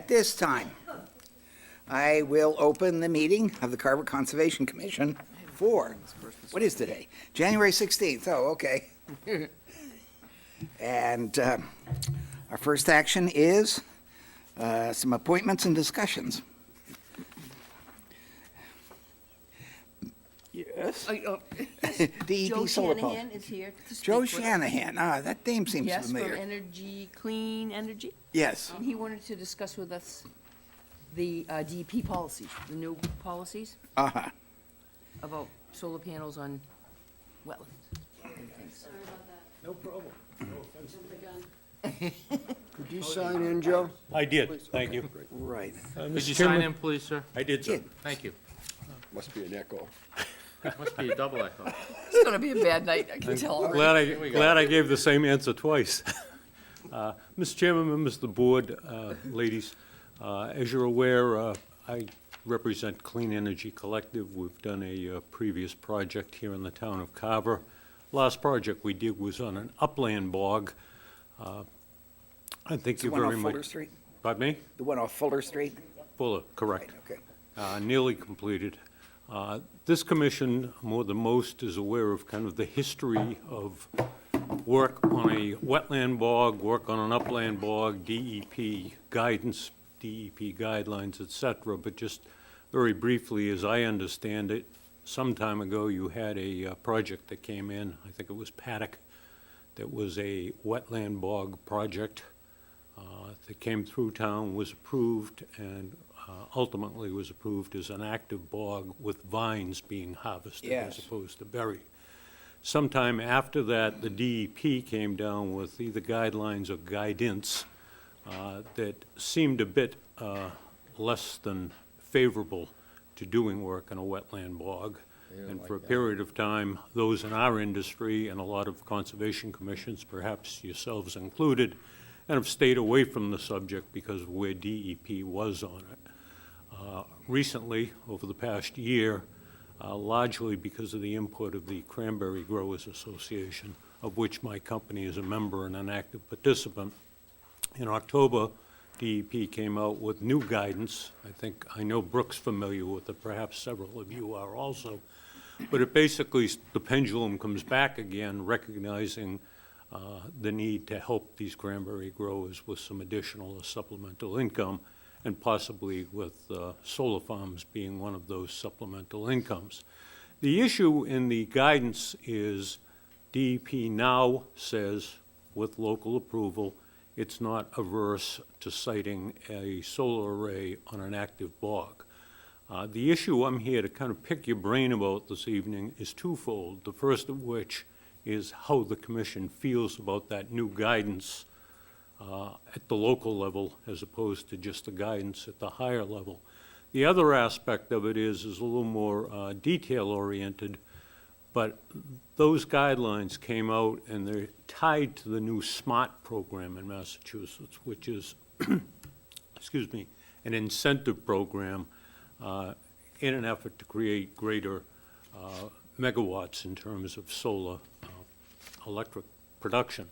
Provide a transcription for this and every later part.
At this time, I will open the meeting of the Carver Conservation Commission for, what is today? January 16th. Oh, okay. And our first action is some appointments and discussions. Yes. DEP Joe solar Shanahan power. is here to speak Joe with- Shanahan. That name seems Yes, familiar. from Energy, Clean Energy. Yes. And he wanted to discuss with us the DEP policies, the new policies Uh-huh. about solar panels on wetlands. and things. No problem. No offense. Could you sign in, Joe? I did, thank you. Right. Could you sign in, please, sir? I did, sir. Thank you. Must be an echo. Must be a double echo. It's gonna be a bad night, I can tell already. Glad I gave the same answer twice. Mr. Chairman, members of the board, ladies, as you're aware, I represent Clean Energy Collective. We've done a previous project here in the town of Carver. Last project we did was on an upland bog. I think you The one very off much. Fuller Street? Pardon me? The one off Fuller Street? Fuller, correct. Okay. Nearly completed. This commission, more than most, is aware of kind of the history of work on a wetland bog, work on an upland bog, DEP guidance, DEP guidelines, et cetera. But just very briefly, as I understand it, some time ago you had a project that came in, I think it was Paddock, that was a wetland bog project that came through town, was approved, and ultimately was approved as an active bog with vines being harvested as Yes. opposed to berry. Sometime after that, the DEP came down with either guidelines or guidance that seemed a bit less than favorable to doing work in a wetland bog. And for a period of time, those in our industry and a lot of conservation commissions, perhaps yourselves included, and have stayed away from the subject because of where DEP was on it. Recently, over the past year, largely because of the input of the Cranberry Growers Association, of which my company is a member and an active participant, in October, DEP came out with new guidance. I know Brooke's familiar with it, perhaps several of you are also. But it basically, the pendulum comes back again, recognizing the need to help these cranberry growers with some additional supplemental income, and possibly with solar farms being one of those supplemental incomes. The issue in the guidance is DEP now says, with local approval, it's not averse to siting a solar array on an active bog. The issue I'm here to kind of pick your brain about this evening is twofold. The first of which is how the commission feels about that new guidance at the local level as opposed to just the guidance at the higher level. The other aspect of it is a little more detail-oriented, but those guidelines came out and they're tied to the new SMART program in Massachusetts, which is, excuse me, an incentive program in an effort to create greater megawatts in terms of solar electric production.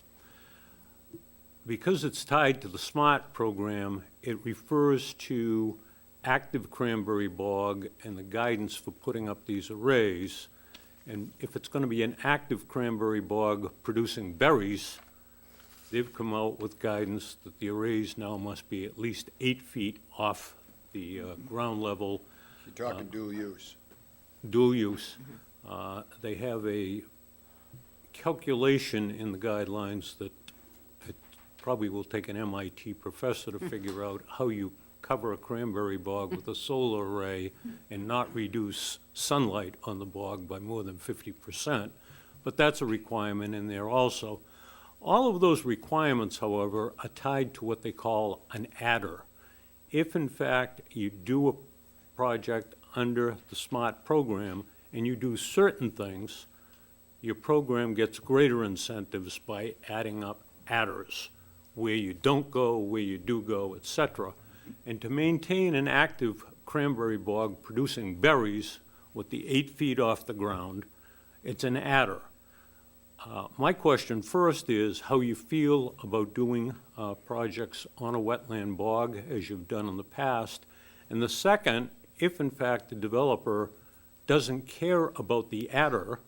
Because it's tied to the SMART program, it refers to active cranberry bog and the guidance for putting up these arrays. And if it's going to be an active cranberry bog producing berries, they've come out with guidance that the arrays now must be at least 8 feet off the ground level. You're talking dual use. Dual use. They have a calculation in the guidelines that it probably will take an MIT professor to figure out how you cover a cranberry bog with a solar array and not reduce sunlight on the bog by more than 50%. But that's a requirement in there also. All of those requirements, however, are tied to what they call an adder. If, in fact, you do a project under the SMART program and you do certain things, your program gets greater incentives by adding up adders, where you don't go, where you do go, et cetera. And to maintain an active cranberry bog producing berries with the 8 feet off the ground, it's an adder. My question first is how you feel about doing projects on a wetland bog, as you've done in the past. And the second, if in fact the developer doesn't care about the adder,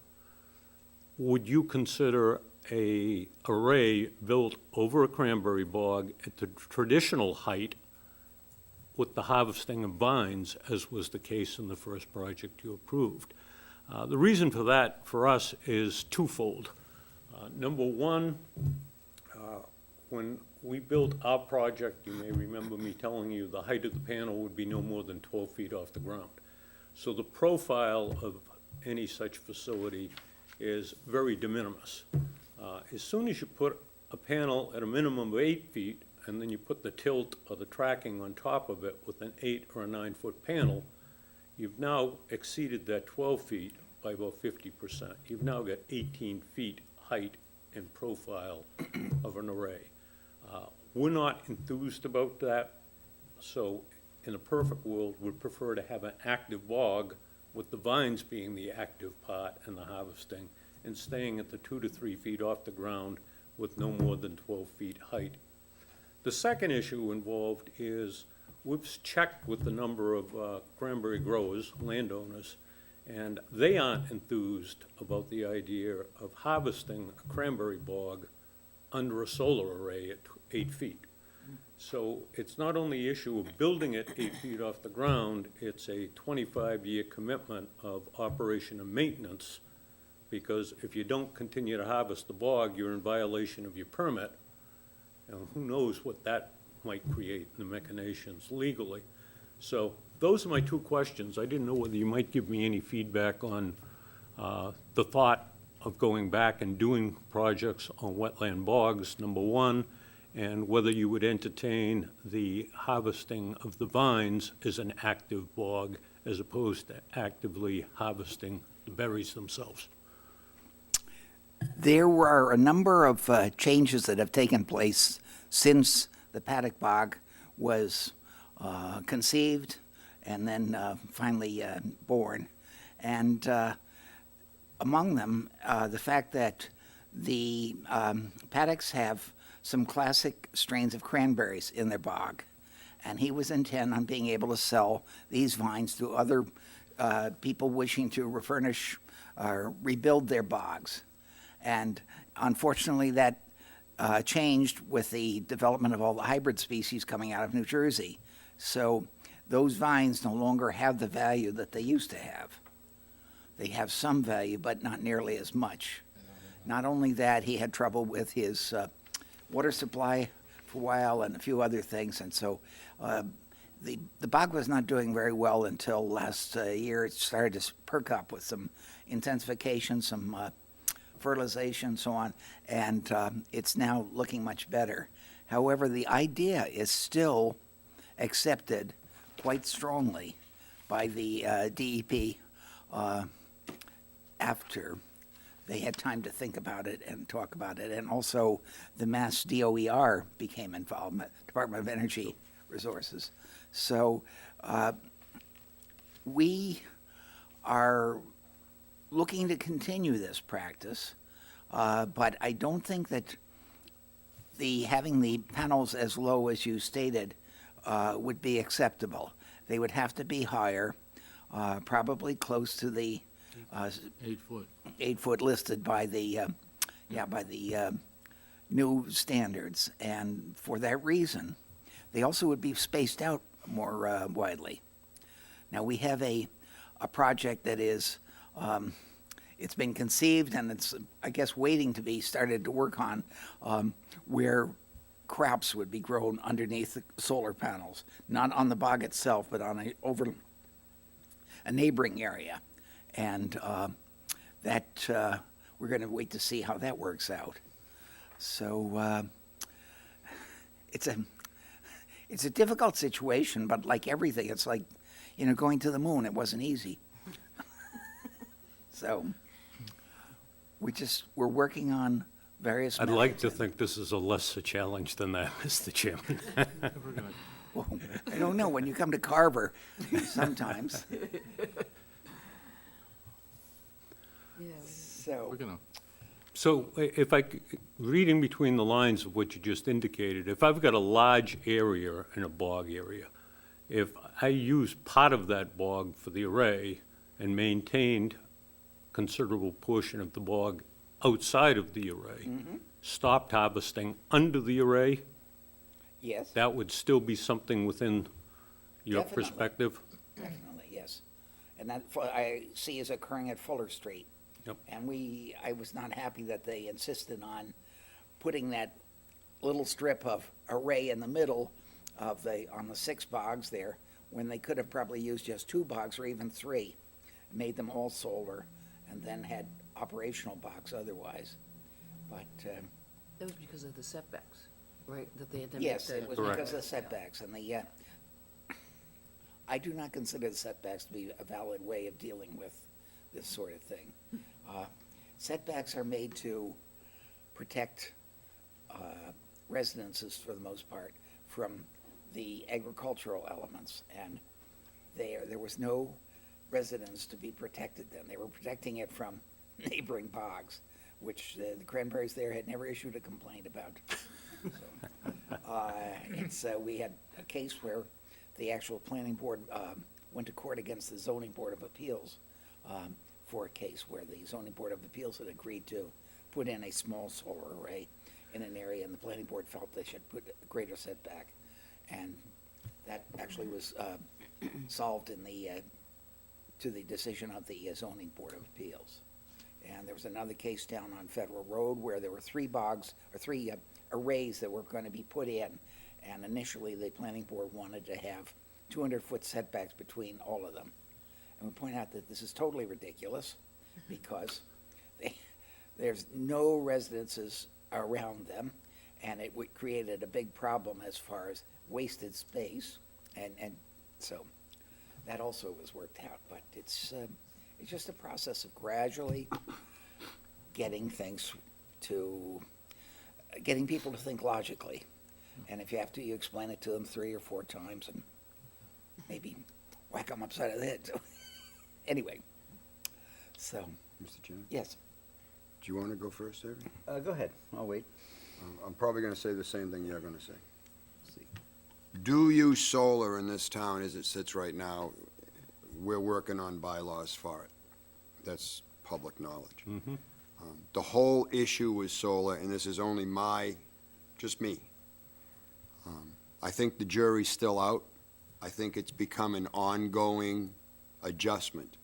would you consider a array built over a cranberry bog at the traditional height with the harvesting of vines, as was the case in the first project you approved? The reason for that, for us, is twofold. Number one, when we built our project, you may remember me telling you the height of the panel would be no more than 12 feet off the ground. So the profile of any such facility is very de minimis. As soon as you put a panel at a minimum of 8 feet, and then you put the tilt or the tracking on top of it with an 8 or a 9-foot panel, you've now exceeded that 12 feet by about 50%. You've now got 18 feet height and profile of an array. We're not enthused about that, so in a perfect world, we'd prefer to have an active bog with the vines being the active part and the harvesting, and staying at the 2 to 3 feet off the ground with no more than 12 feet height. The second issue involved is we've checked with the number of cranberry growers, landowners, and they aren't enthused about the idea of harvesting a cranberry bog under a solar array at 8 feet. So it's not only the issue of building it 8 feet off the ground, it's a 25-year commitment of operation and maintenance, because if you don't continue to harvest the bog, you're in violation of your permit, and who knows what that might create in the machinations legally. So those are my two questions. I didn't know whether you might give me any feedback on the thought of going back and doing projects on wetland bogs, number one, and whether you would entertain the harvesting of the vines as an active bog as opposed to actively harvesting the berries themselves. There were a number of changes that have taken place since the paddock bog was conceived and then finally born. And among them, the fact that the paddocks have some classic strains of cranberries in their bog. And he was intent on being able to sell these vines to other people wishing to refurnish or rebuild their bogs. And unfortunately, that changed with the development of all the hybrid species coming out of New Jersey. So those vines no longer have the value that they used to have. They have some value, but not nearly as much. Not only that, he had trouble with his water supply for a while and a few other things. And so the bog was not doing very well until last year. It started to perk up with some intensification, some fertilization, so on, and it's now looking much better. However, the idea is still accepted quite strongly by the DEP after they had time to think about it and talk about it, and also the Mass DOER became involved, Department of Energy Resources. So we are looking to continue this practice, but I don't think that having the panels as low as you stated would be acceptable. They would have to be higher, probably close to the 8 foot. 8 foot listed by the new standards, and for that reason, they also would be spaced out more widely. Now we have a project that is. It's been conceived and it's, I guess, waiting to be started to work on, where crops would be grown underneath the solar panels, not on the bog itself, but on over a neighboring area. And that we're going to wait to see how that works out. So it's a difficult situation, but like everything, it's like, going to the moon. It wasn't easy. So we're working on various I'd methods. like to think this is a lesser challenge than that, Mr. Chairman. Well, I don't know, when you come to Carver, sometimes. Yeah. So, We're gonna, So if reading between the lines of what you just indicated, if I've got a large area in a bog area, if I use part of that bog for the array and maintained considerable portion of the bog outside of the array, stopped harvesting under the array, Yes, that would still be something within your Definitely. perspective? definitely, yes. And that, I see is occurring at Fuller Street. Yep. And I was not happy that they insisted on putting that little strip of array in the middle of on the 6 bogs there, when they could have probably used just 2 bogs or even 3, made them all solar, and then had operational bogs otherwise. But, That was because of the setbacks, right, that they had to make yes, the- it was Correct. because of setbacks, and I do not consider the setbacks to be a valid way of dealing with this sort of thing. Setbacks are made to protect residences, for the most part, from the agricultural elements, and there was no residence to be protected then. They were protecting it from neighboring bogs, which the cranberries there had never issued a complaint about. We had a case where the actual planning board went to court against the zoning board of appeals for a case where the zoning board of appeals had agreed to put in a small solar array in an area, and the planning board felt they should put a greater setback. And that actually was solved to the decision of the zoning board of appeals. And there was another case down on Federal Road where there were 3 bogs, or 3 arrays that were going to be put in. And initially, the planning board wanted to have 200-foot setbacks between all of them. And we point out that this is totally ridiculous, because there's no residences around them, and it created a big problem as far as wasted space, and so that also was worked out. But it's just a process of gradually getting people to think logically. And if you have to, you explain it to them 3 or 4 times and maybe whack them upside the head. So, anyway, so, Mr. Chairman, yes. do you want to go first, Avery? Go ahead, I'll wait. I'm probably going to say the same thing you're going to say. Dual-use solar in this town, as it sits right now, we're working on bylaws for it. That's public knowledge. The whole issue with solar, and this is only just me, I think the jury's still out. I think it's become an ongoing adjustment,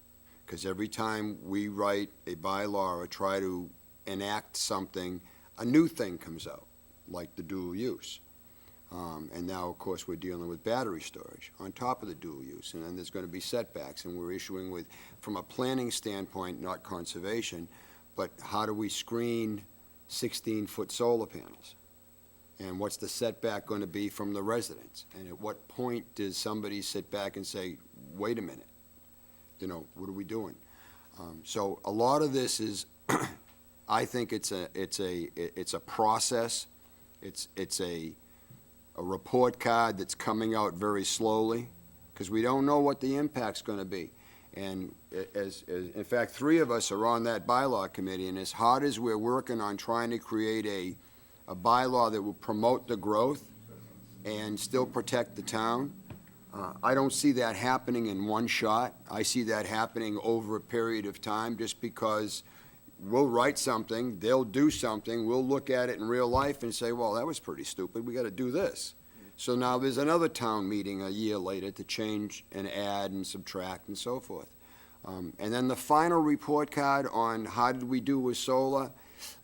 because every time we write a bylaw or try to enact something, a new thing comes out, like the dual use. And now, of course, we're dealing with battery storage on top of the dual use, and then there's going to be setbacks, and we're issuing from a planning standpoint, not conservation, but how do we screen 16-foot solar panels? And what's the setback going to be from the residents? And at what point does somebody sit back and say, wait a minute, what are we doing? So a lot of this is, I think it's a process. It's a report card that's coming out very slowly, because we don't know what the impact's going to be. And in fact, 3 of us are on that bylaw committee, and as hard as we're working on trying to create a bylaw that will promote the growth and still protect the town, I don't see that happening in one shot. I see that happening over a period of time, just because we'll write something, they'll do something, we'll look at it in real life and say, well, that was pretty stupid, we got to do this. So now there's another town meeting a year later to change and add and subtract and so forth. And then the final report card on how did we do with solar,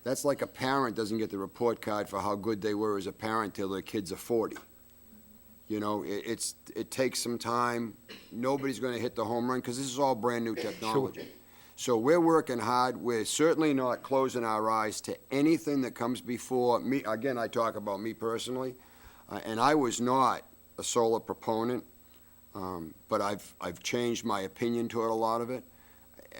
that's like a parent doesn't get the report card for how good they were as a parent till their kids are 40. It takes some time. Nobody's going to hit the home run, because this is all brand-new technology. So we're working hard. We're certainly not closing our eyes to anything that comes before me. Again, I talk about me personally, and I was not a solar proponent, but I've changed my opinion toward a lot of it.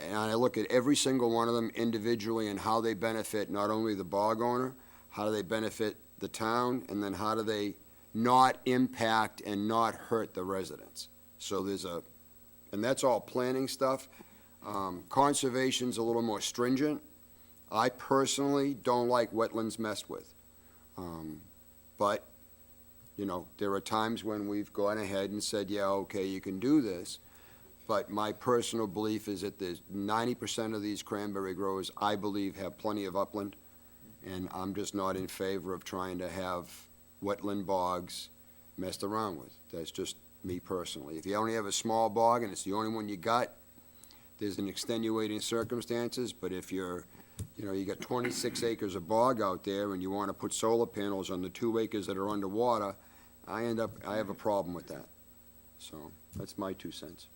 And I look at every single one of them individually and how they benefit not only the bog owner, how do they benefit the town, and then how do they not impact and not hurt the residents. So and that's all planning stuff. Conservation's a little more stringent. I personally don't like wetlands messed with. But, you know, there are times when we've gone ahead and said, yeah, okay, you can do this. But my personal belief is that there's 90% of these cranberry growers, I believe, have plenty of upland. And I'm just not in favor of trying to have wetland bogs messed around with. That's just me personally. If you only have a small bog and it's the only one you got, there's an extenuating circumstances, but if you're, you know, you got 26 acres of bog out there and you want to put solar panels on the 2 acres that are underwater, I have a problem with that. So, that's my 2 cents.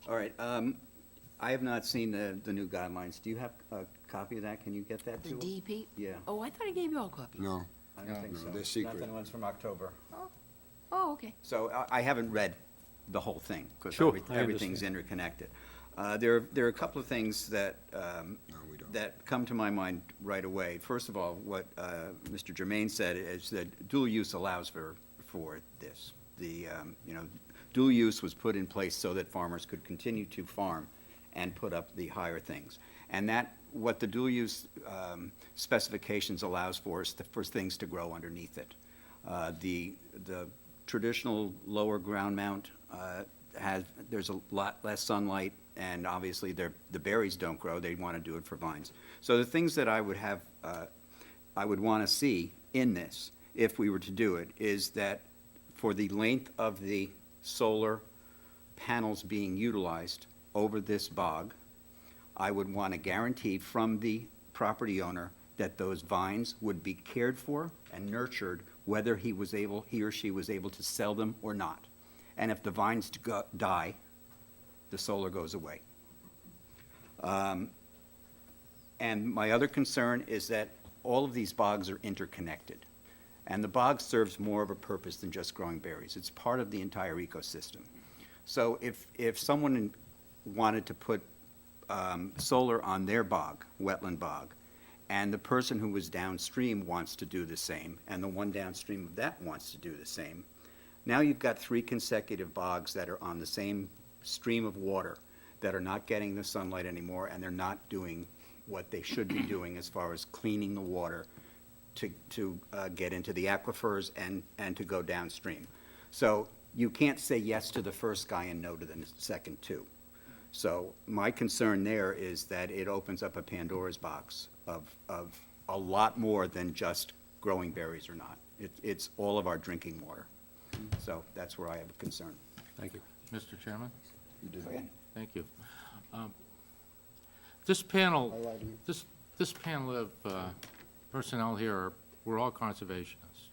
All right, I have not seen the new guidelines. Do you have a copy of that? Can you get that The to us? DEP? Yeah. Oh, I thought I gave you all a copy. No, I don't think no, so. they're secret. Not the ones from October. Oh, okay. So I haven't read the whole thing, because Sure, I everything's interconnected. There are a couple of things that, we don't. that come to my mind right away. First of all, what Mr. Germain said is that dual use allows for this. The, you know, dual use was put in place so that farmers could continue to farm and put up the higher things. And that, what the dual use specifications allows for is for things to grow underneath it. The traditional lower ground mount there's a lot less sunlight, and obviously the berries don't grow. They want to do it for vines. So the things that I would have, I would want to see in this, if we were to do it, is that for the length of the solar panels being utilized over this bog, I would want a guarantee from the property owner that those vines would be cared for and nurtured, whether he or she was able to sell them or not. And if the vines die, the solar goes away. And my other concern is that all of these bogs are interconnected. And the bog serves more of a purpose than just growing berries. It's part of the entire ecosystem. So if someone wanted to put solar on their bog, wetland bog, and the person who was downstream wants to do the same, and the one downstream of that wants to do the same, now you've got 3 consecutive bogs that are on the same stream of water that are not getting the sunlight anymore, and they're not doing what they should be doing as far as cleaning the water to get into the aquifers and to go downstream. So you can't say yes to the first guy and no to the second 2. So my concern there is that it opens up a Pandora's box of a lot more than just growing berries or not. It's all of our drinking water. So that's where I have a concern. Thank you. Mr. Chairman? Okay. Thank you. This panel, this panel of personnel here, we're all conservationists.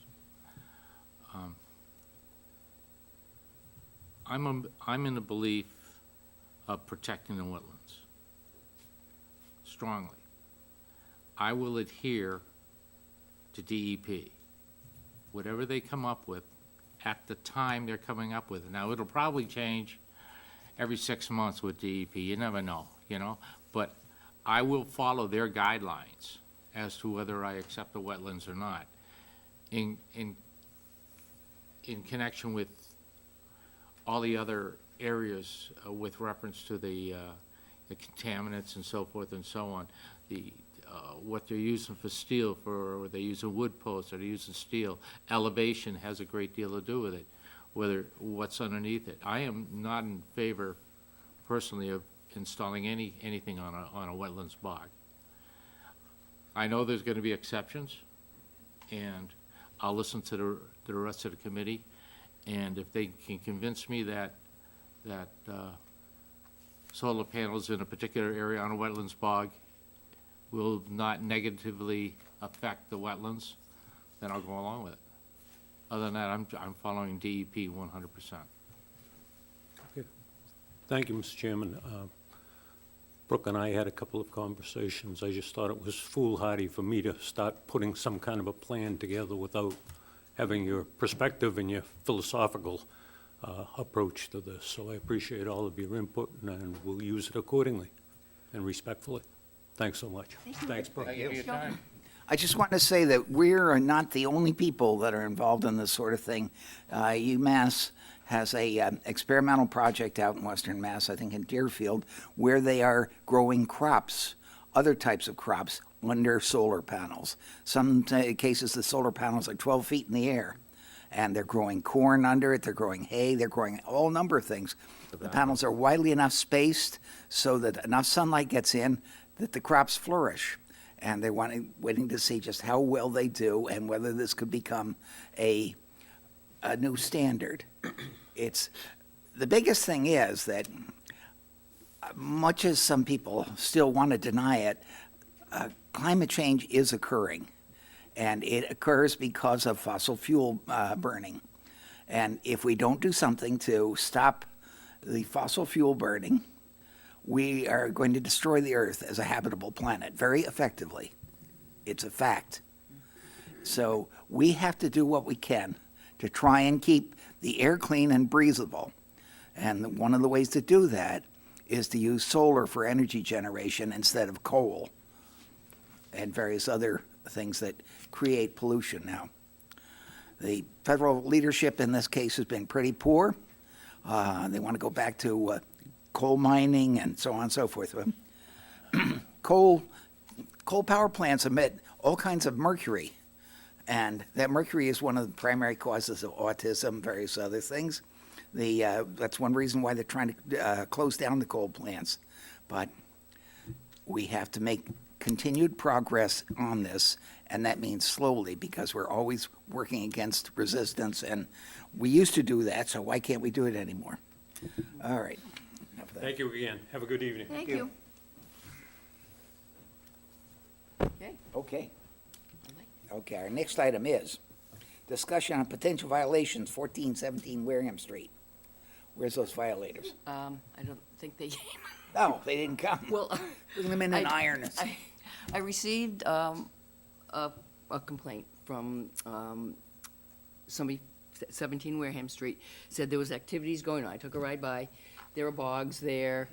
I'm in the belief of protecting the wetlands strongly. I will adhere to DEP, whatever they come up with at the time they're coming up with it. Now, it'll probably change every 6 months with DEP. You never know, you know? But I will follow their guidelines as to whether I accept the wetlands or not in connection with all the other areas with reference to the contaminants and so forth and so on. What they're using for steel, or they're using wood posts, or they're using steel. Elevation has a great deal to do with it, what's underneath it. I am not in favor, personally, of installing anything on a wetlands bog. I know there's going to be exceptions, and I'll listen to the rest of the committee, and if they can convince me that solar panels in a particular area on a wetlands bog will not negatively affect the wetlands, then I'll go along with it. Other than that, I'm following DEP 100%. Thank you, Mr. Chairman. Brooke and I had a couple of conversations. I just thought it was foolhardy for me to start putting some kind of a plan together without having your perspective and your philosophical approach to this. So I appreciate all of your input, and we'll use it accordingly and respectfully. Thanks so much. Thanks, Brooke. Thank you for your time. I just want to say that we're not the only people that are involved in this sort of thing. UMass has a experimental project out in Western Mass, I think in Deerfield, where they are growing crops other types of crops under solar panels. Some cases, the solar panels are 12 feet in the air, and they're growing corn under it, they're growing hay, they're growing all number of things. The panels are widely enough spaced so that enough sunlight gets in that the crops flourish. And they're waiting to see just how well they do and whether this could become a new standard. The biggest thing is that much as some people still want to deny it, climate change is occurring. And it occurs because of fossil fuel burning. And if we don't do something to stop the fossil fuel burning, we are going to destroy the Earth as a habitable planet very effectively. It's a fact. So we have to do what we can to try and keep the air clean and breathable. And one of the ways to do that is to use solar for energy generation instead of coal and various other things that create pollution now. The federal leadership in this case has been pretty poor. They want to go back to coal mining and so on and so forth. Coal power plants emit all kinds of mercury, and that mercury is one of the primary causes of autism, various other things. That's one reason why they're trying to close down the coal plants. But we have to make continued progress on this, and that means slowly, because we're always working against resistance, and we used to do that, so why can't we do it anymore? All right. Enough of that. Thank you again. Have a good evening. Thank you. Okay. Okay. Okay, our next item is discussion on potential violations, 1417 Wareham Street. Where's those violators? I don't think they came. Oh, they didn't come. Well, Bring them in an iron. I received a complaint from somebody, 17 Wareham Street, said there was activities going on. I took a ride by. There are bogs there.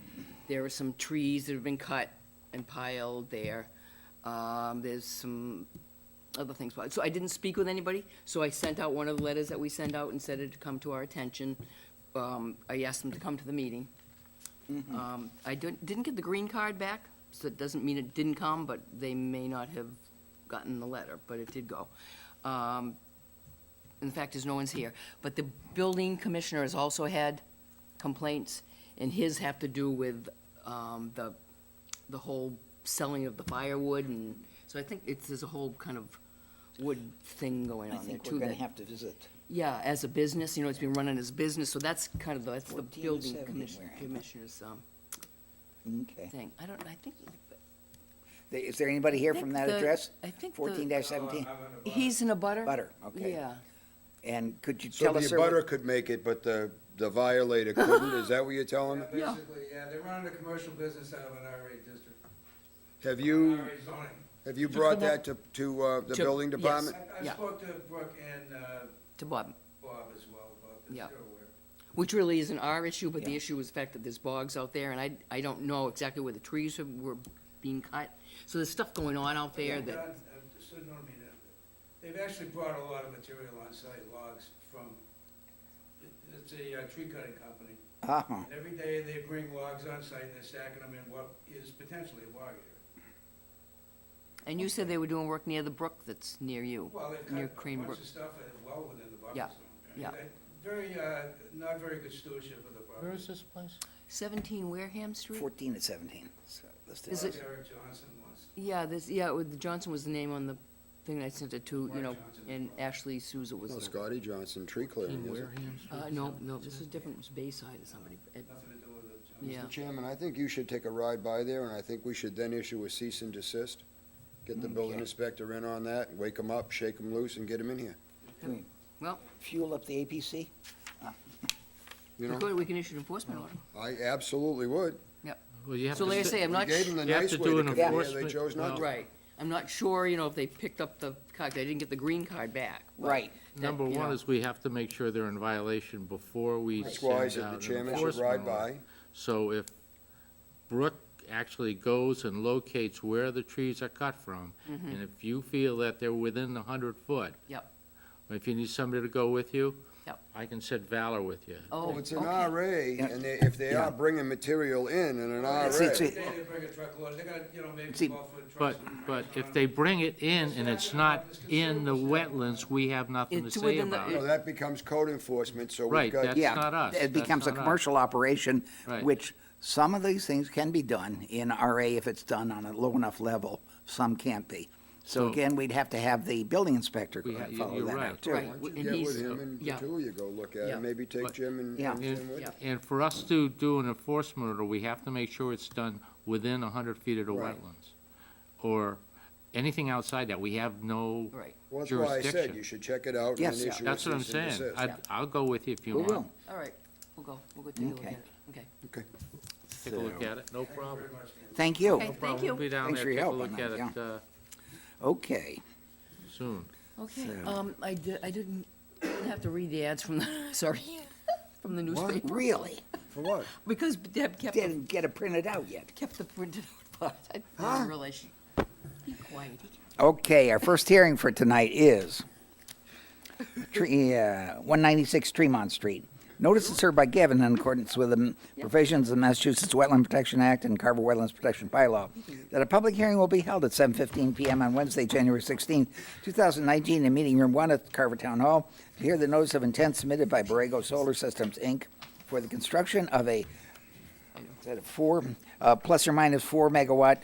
There are some trees that have been cut and piled there. There's some other things. So I didn't speak with anybody, so I sent out one of the letters that we send out and said it to come to our attention. I asked them to come to the meeting. I didn't get the green card back, so it doesn't mean it didn't come, but they may not have gotten the letter, but it did go. And the fact is, no one's here. But the building commissioner has also had complaints, and his have to do with the whole selling of the firewood, and so I think there's a whole kind of wood thing going I on there think too. we're going to that- have to visit. Yeah, as a business, it's been running as a business, so that's kind of that's the 14 to building 17 Wareham. commissioner's Okay. thing. I think. Is there anybody here from that address? I think 14-17? he's in a butter. Butter, okay. Yeah. And could you So tell the us? sir, abutter could make it, but the violator couldn't, is that what you're telling me? Yeah. Basically, yeah, they're running a commercial business out of an RA district, Have you, RA zoning. have you brought that to the To- building yes. department? I Yeah. spoke to Brooke and To Bob, Bob as well about this, Yeah. they're aware. which really isn't our issue, but the Yeah. issue is the fact that there's bogs out there, and I don't know exactly where the trees were being cut. So there's stuff going on out there They've that, done- so no, I mean, they've actually brought a lot of material on site, logs from, it's a tree cutting company. Uh-huh. And every day they bring logs on site and they're stacking them in what is potentially a bog area. and you said they were doing work near the brook that's near you, Well, they've near cut a Cream bunch Brook. of stuff that is well within the buffer Yeah, zone. I mean, yeah. Very, not very good stewardship of the property. Where is this place? 17 Wareham Street? 14-17. So listed. Is it- Eric Johnson was. Yeah, with Johnson was the name on the thing I sent it to, Mark Johnson. and Ashley Souza was No, the. Scotty Johnson, tree clearing, is it? Wareham Street? No, this is different, it was Bayside or somebody. Nothing to do with it. Johnson. Yeah. Mr. Chairman, I think you should take a ride by there, and I think we should then issue a cease and desist. Get the building Okay. inspector in on that, wake him up, shake him loose, and get him in here, Well, Fuel up the APC? you know? we can issue an enforcement order. I absolutely would. Well, you have So to like I sit- say, I'm You not, gave them the You have nice to way do to an come in here, they enforcement- chose not to. right, I'm not sure, if they picked up the card, I didn't get the green card back. but Right. that, Number you one know. is we have to make sure they're in violation before we That's why I send said out the an chairman should enforcement ride order. by. So if Brooke actually goes and locates where the trees are cut from, and if you feel that they're within the 100 foot, Yep, if you need somebody to go with you, I can set Valor with you. Oh, Well, it's an okay. RA, and if they are bringing material in an RA. See, They bring a truckload, they got, maybe See, 12-foot But, trucks. but if they bring it in and it's not in the wetlands, we have nothing to It's say within the- about No, it. that becomes code enforcement, so we've Right, got. that's Yeah, not us. it That's becomes a not us. commercial operation, Right. which some of these things can be done in RA if it's done on a low enough level, some can't be. So So- again, we'd have to have the building inspector We ha- follow you're that right. out too. Right. Why don't you And get he's- with him and the yeah. two of you go look at Yeah. it, maybe take But- Jim and Yeah. Jim with you? Yeah. And for us to do an enforcement order, we have to make sure it's done within 100 feet of the Right. wetlands. Or anything outside that, we have no Right. Well, that's why I said jurisdiction. you should check it out and Yes, then yeah. issue a That's what I'm cease and saying. desist. I'll go with you if you We want. will. All right, we'll go take a look at Okay. it, okay. Okay. Take a look at it, no problem. Thank you. Okay. No problem. Thank you. We'll be down Thanks there, for your take a help on look at that, it Okay. soon. Okay, So- I didn't have to read the ads from the, sorry, from the newspaper. Really? For what? Because Deb kept the Didn't get it printed out yet. printed out part. I didn't realize she, be quiet. Okay, our first hearing for tonight is 196 Tremont Street. Notice is served by Gavin in accordance with the provisions of the Massachusetts Wetland Protection Act and Carver Wetlands Protection Bylaw, that a public hearing will be held at 7:15 PM on Wednesday, January 16, 2019, in Meeting Room 1 at Carver Town Hall, to hear the notice of intent submitted by Borrego Solar Systems, Inc. for the construction of a plus or minus 4 megawatt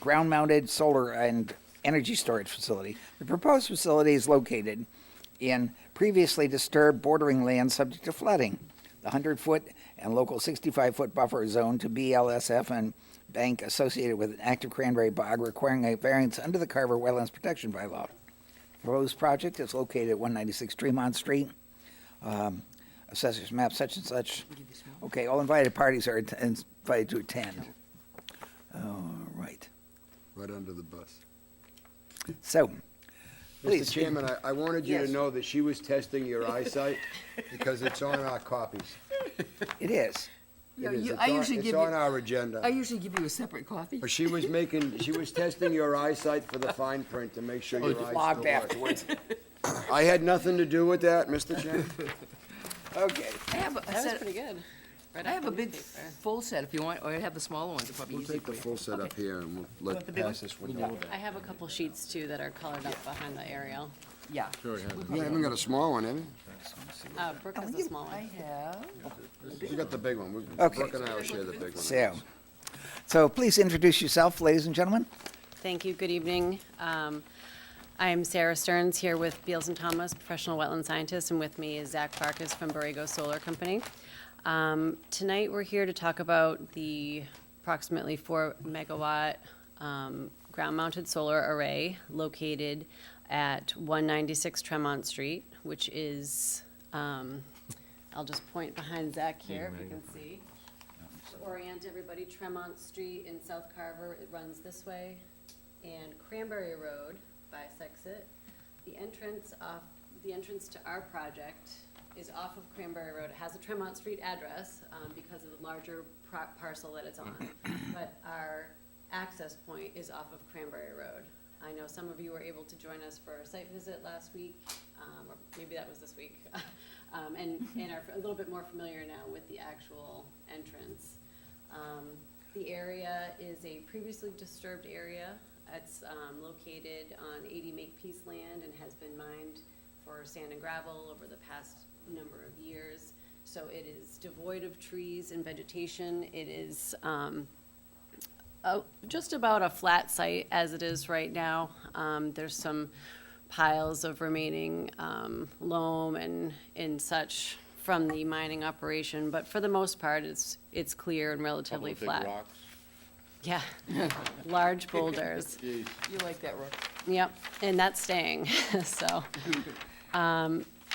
ground-mounted solar and energy storage facility. The proposed facility is located in previously disturbed bordering land subject to flooding. The 100-foot and local 65-foot buffer zone to BLSF and bank associated with an active cranberry bog requiring a variance under the Carver Wetlands Protection Bylaw. Proposed project is located at 196 Tremont Street. Assessors map such and such. Okay, all invited parties are invited to attend. All right. Right under the bus. So, please. Mr. Chairman, I wanted you to Yes. know that she was testing your eyesight because it's on our copies. It is. Yeah, It is. I usually It's give on you, our agenda. I usually give you a separate copy. But she was testing your eyesight for the fine print to make sure your eyes still Logged work. afterwards. I had nothing to do with that, Mr. Chairman. Okay. I have a That was set, pretty good. Right I off have the a big newspaper. full set if you want, or I have the smaller ones, it's probably We'll easier take the for you. full set up Okay. here and we'll want the big pass one? this one down. I have a couple sheets too that are colored up behind the aerial. Yeah. Sure, it has. You haven't got a small one, have you? Brooke has a small I one. have, We got the big one. Okay. Brooke and I will share the big one. So please introduce yourself, ladies and gentlemen. Thank you, good evening. I'm Sarah Stearns here with Beals and Thomas, professional wetland scientist, and with me is Zach Farkas from Borrego Solar Company. Tonight, we're here to talk about the approximately 4 megawatt ground-mounted solar array located at 196 Tremont Street, which is, I'll just point behind Zach here, if you can see. To orient everybody, Tremont Street in South Carver, it runs this way, and Cranberry Road bisects it. The entrance to our project is off of Cranberry Road. It has a Tremont Street address, because of the larger parcel that it's on. But our access point is off of Cranberry Road. I know some of you were able to join us for a site visit last week, or maybe that was this week, and are a little bit more familiar now with the actual entrance. The area is a previously disturbed area. It's located on 80 Makepeace land and has been mined for sand and gravel over the past number of years. So it is devoid of trees and vegetation. It is just about a flat site as it is right now. There's some piles of remaining loam and such from the mining operation, but for the most part, it's clear and relatively flat. Yeah, large boulders. you like that, Rook? Yep, and that's staying, so.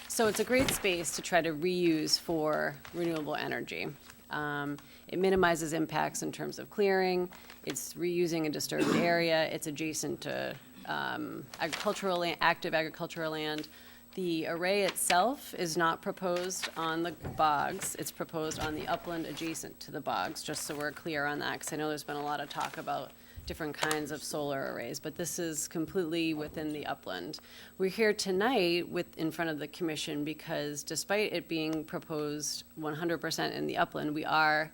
So it's a great space to try to reuse for renewable energy. It minimizes impacts in terms of clearing, it's reusing a disturbed area, it's adjacent to active agricultural land. The array itself is not proposed on the bogs, it's proposed on the upland adjacent to the bogs, just so we're clear on that, because I know there's been a lot of talk about, different kinds of solar arrays, but this is completely within the upland. We're here tonight in front of the commission because despite it being proposed 100% in the upland, we are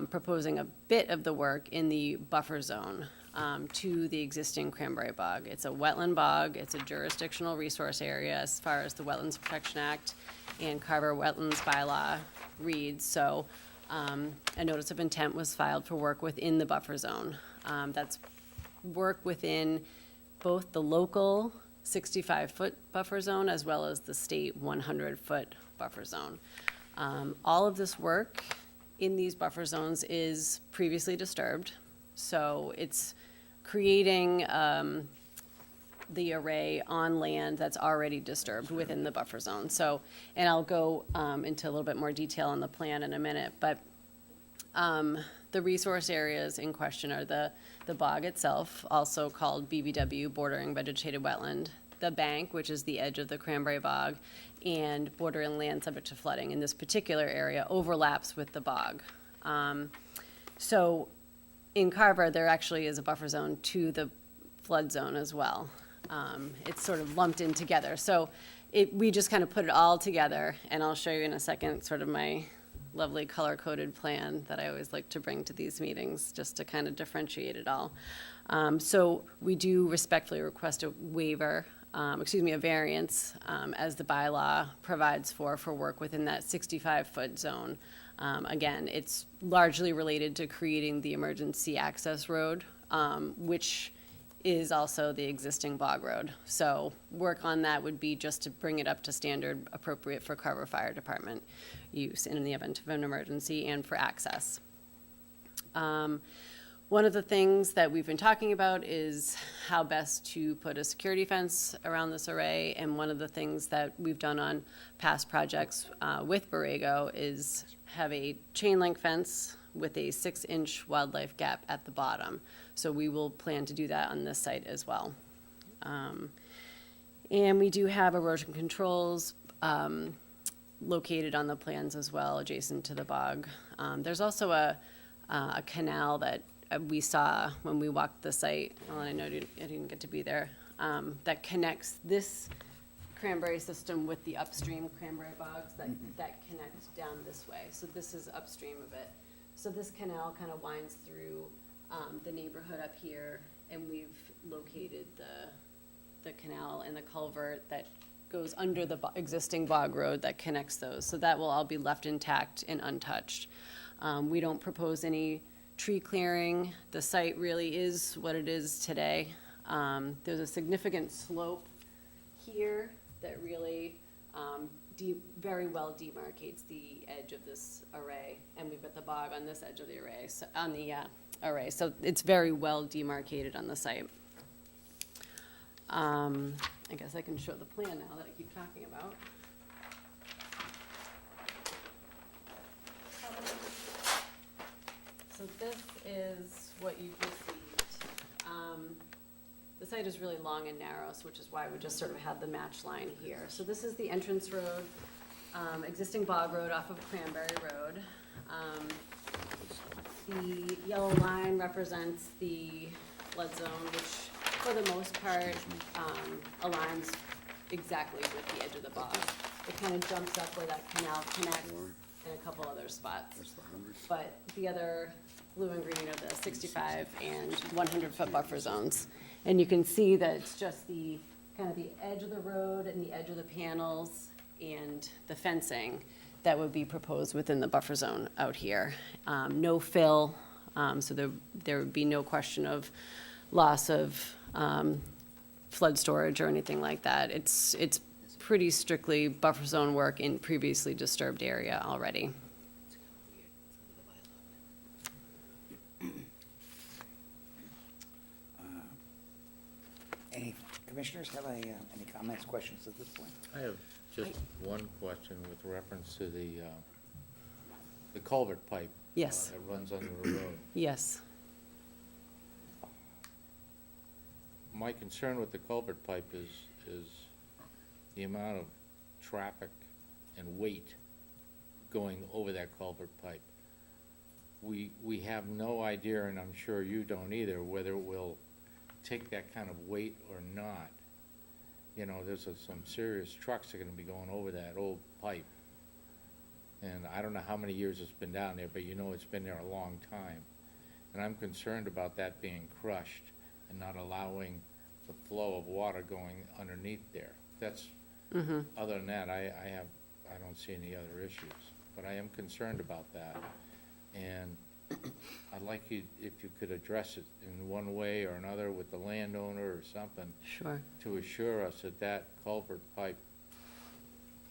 proposing a bit of the work in the buffer zone to the existing cranberry bog. It's a wetland bog, it's a jurisdictional resource area as far as the Wetlands Protection Act and Carver Wetlands bylaw reads, so a notice of intent was filed for work within the buffer zone. That's work within both the local 65-foot buffer zone as well as the state 100-foot buffer zone. All of this work in these buffer zones is previously disturbed, so it's creating the array on land that's already disturbed within the buffer zone. So, and I'll go into a little bit more detail on the plan in a minute, but the resource areas in question are the bog itself, also called BBW, bordering vegetated wetland, the bank, which is the edge of the cranberry bog, and bordering land subject to flooding in this particular area overlaps with the bog. So in Carver, there actually is a buffer zone to the flood zone as well. It's sort of lumped in together. So we just kind of put it all together, and I'll show you in a second sort of my lovely color-coded plan that I always like to bring to these meetings, just to kind of differentiate it all. So we do respectfully request a waiver, a variance, as the bylaw provides for work within that 65-foot zone. Again, it's largely related to creating the emergency access road, which is also the existing bog road. So work on that would be just to bring it up to standard appropriate for Carver Fire Department use in the event of an emergency and for access. One of the things that we've been talking about is how best to put a security fence around this array, and one of the things that we've done on past projects with Borrego is have a chain link fence with a 6-inch wildlife gap at the bottom. So we will plan to do that on this site as well. And we do have erosion controls located on the plans as well, adjacent to the bog. There's also a canal that we saw when we walked the site, well, I know I didn't get to be there, that connects this cranberry system with the upstream cranberry bogs that connect down this way. So this is upstream of it. So this canal kind of winds through the neighborhood up here, and we've located the canal and the culvert that goes under the existing bog road that connects those. So that will all be left intact and untouched. We don't propose any tree clearing. The site really is what it is today. There's a significant slope here that really very well demarcates the edge of this array, and we've got the bog on this edge of the array, array. So it's very well demarcated on the site. I guess I can show the plan now that I keep talking about. So this is what you've received. The site is really long and narrow, so which is why we just sort of had the match line here. So this is the entrance road, existing bog road off of Cranberry Road. The yellow line represents the flood zone, which for the most part aligns exactly with the edge of the bog. It kind of jumps up where that canal connects and a couple other spots. That's the 100. But the other blue and green are the 65 and 100-foot buffer zones. And you can see that it's just the kind of the edge of the road and the edge of the panels and the fencing that would be proposed within the buffer zone out here. No fill, so there would be no question of loss of flood storage or anything like that. It's pretty strictly buffer zone work in previously disturbed area already. Any commissioners have any comments, questions at this point? I have just one question with reference to the culvert pipe. Yes. That runs under the road. Yes. My concern with the culvert pipe is the amount of traffic and weight going over that culvert pipe. we have no idea, and I'm sure you don't either, whether it will take that kind of weight or not. You know, there's some serious trucks that are gonna be going over that old pipe. And I don't know how many years it's been down there, but you know it's been there a long time. And I'm concerned about that being crushed and not allowing the flow of water going underneath there. That's, other than that, I don't see any other issues. But I am concerned about that. And I'd like you, if you could address it in one way or another with the landowner or something, Sure. to assure us that that culvert pipe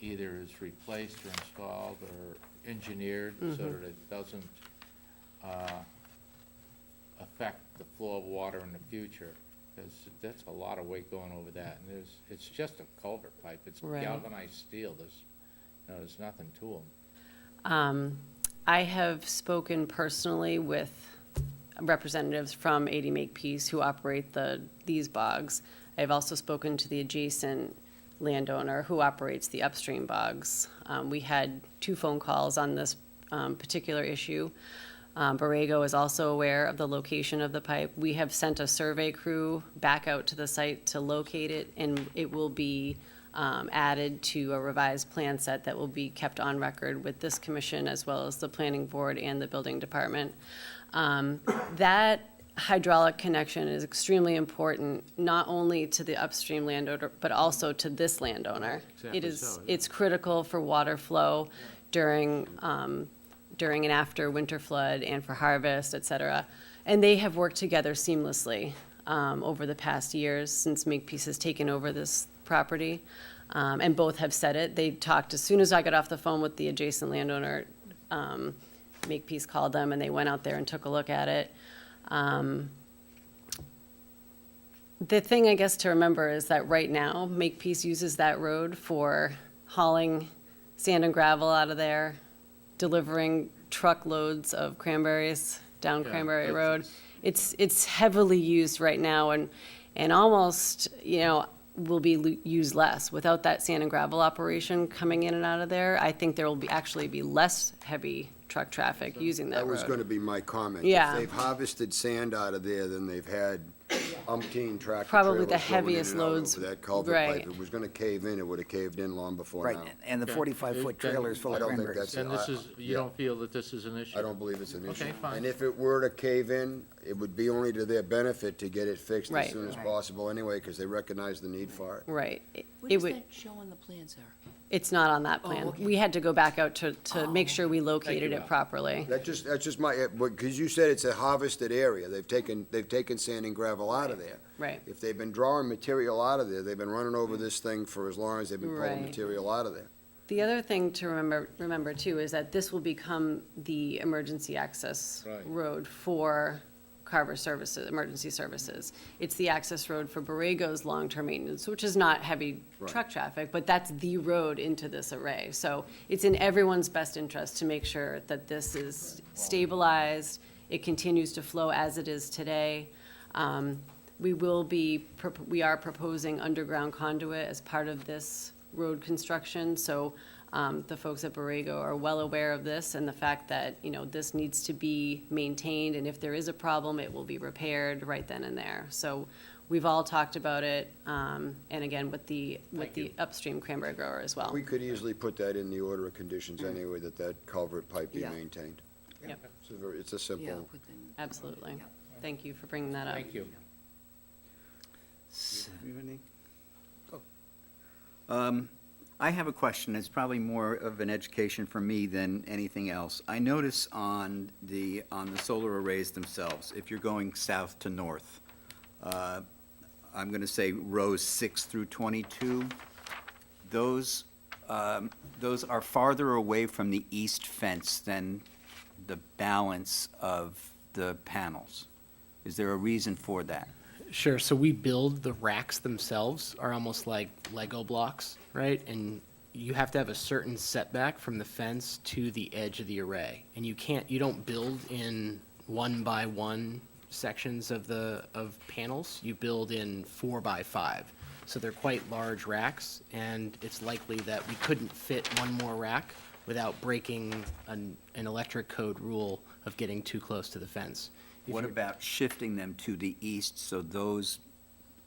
either is replaced or installed or engineered so that it doesn't affect the flow of water in the future, because that's a lot of weight going over that, and it's just a culvert pipe, it's Right. galvanized steel, there's nothing to them. I have spoken personally with representatives from 80 Makepeace who operate these bogs. I've also spoken to the adjacent landowner who operates the upstream bogs. We had 2 phone calls on this particular issue. Borrego is also aware of the location of the pipe. We have sent a survey crew back out to the site to locate it, and it will be added to a revised plan set that will be kept on record with this commission as well as the planning board and the building department. That hydraulic connection is extremely important, not only to the upstream landowner, but also to this landowner. Exactly It is, so, yeah. it's critical for water flow during and after winter flood and for harvest, et cetera. And they have worked together seamlessly over the past years since Makepeace has taken over this property. And both have said it. They talked, as soon as I got off the phone with the adjacent landowner, Makepeace called them and they went out there and took a look at it. The thing I guess to remember is that right now, Makepeace uses that road for hauling sand and gravel out of there, delivering truckloads of cranberries down Yeah, Cranberry it's- Road. It's heavily used right now and almost, will be used less. Without that sand and gravel operation coming in and out of there, I think there will actually be less heavy truck traffic using that That was road. gonna be my comment. Yeah. If they've harvested sand out of there, then they've had umpteen tractor Probably trailers the going in heaviest and out loads, over that culvert right. pipe. If it was gonna cave in, it would've caved in long before Right, now. and the 45-foot Then- trailers full I of don't think cranberries. that's- And this is, yeah. you don't feel that this is an issue? I don't believe it's an issue. Okay, fine. And if it were to cave in, it would be only to their benefit to get it fixed as Right. soon as possible anyway, because they recognize the need for it. Right. What It does would, that show on the plan, Sarah? it's not on that plan. okay. We had to go back out to make sure we located you, it Al. properly. That's just my, because you said it's a harvested area. They've taken sand and gravel out of there. Right. If they've been drawing material out of there, they've been running over this thing for as long as they've been pulling Right. material out of there. The other thing to remember too is that this will become the emergency access Right. road for Carver Services, emergency services. It's the access road for Borrego's long-term maintenance, which is not heavy truck traffic, but that's the road into this array. So it's in everyone's best interest to make sure that this is stabilized, it continues to flow as it is today. We are proposing underground conduit as part of this road construction, so the folks at Borrego are well aware of this and the fact that, this needs to be maintained, and if there is a problem, it will be repaired right then and there. So we've all talked about it, and again, with the upstream cranberry grower as well. We could easily put that in the order of conditions anyway, that culvert pipe be Yeah. maintained. Yep, It's a Yeah, simple, put them- absolutely. Thank you for bringing that up. Thank you. I have a question. It's probably more of an education for me than anything else. I notice on the solar arrays themselves, if you're going south to north, I'm going to say rows 6 through 22, those are farther away from the east fence than the balance of the panels. Is there a reason for that? Sure. So we build the racks themselves are almost like Lego blocks, right? And you have to have a certain setback from the fence to the edge of the array. And you don't build in 1-by-1 sections of panels. You build in 4-by-5. So they're quite large racks, and it's likely that we couldn't fit one more rack without breaking an electric code rule of getting too close to the fence. If What you're- about shifting them to the east so those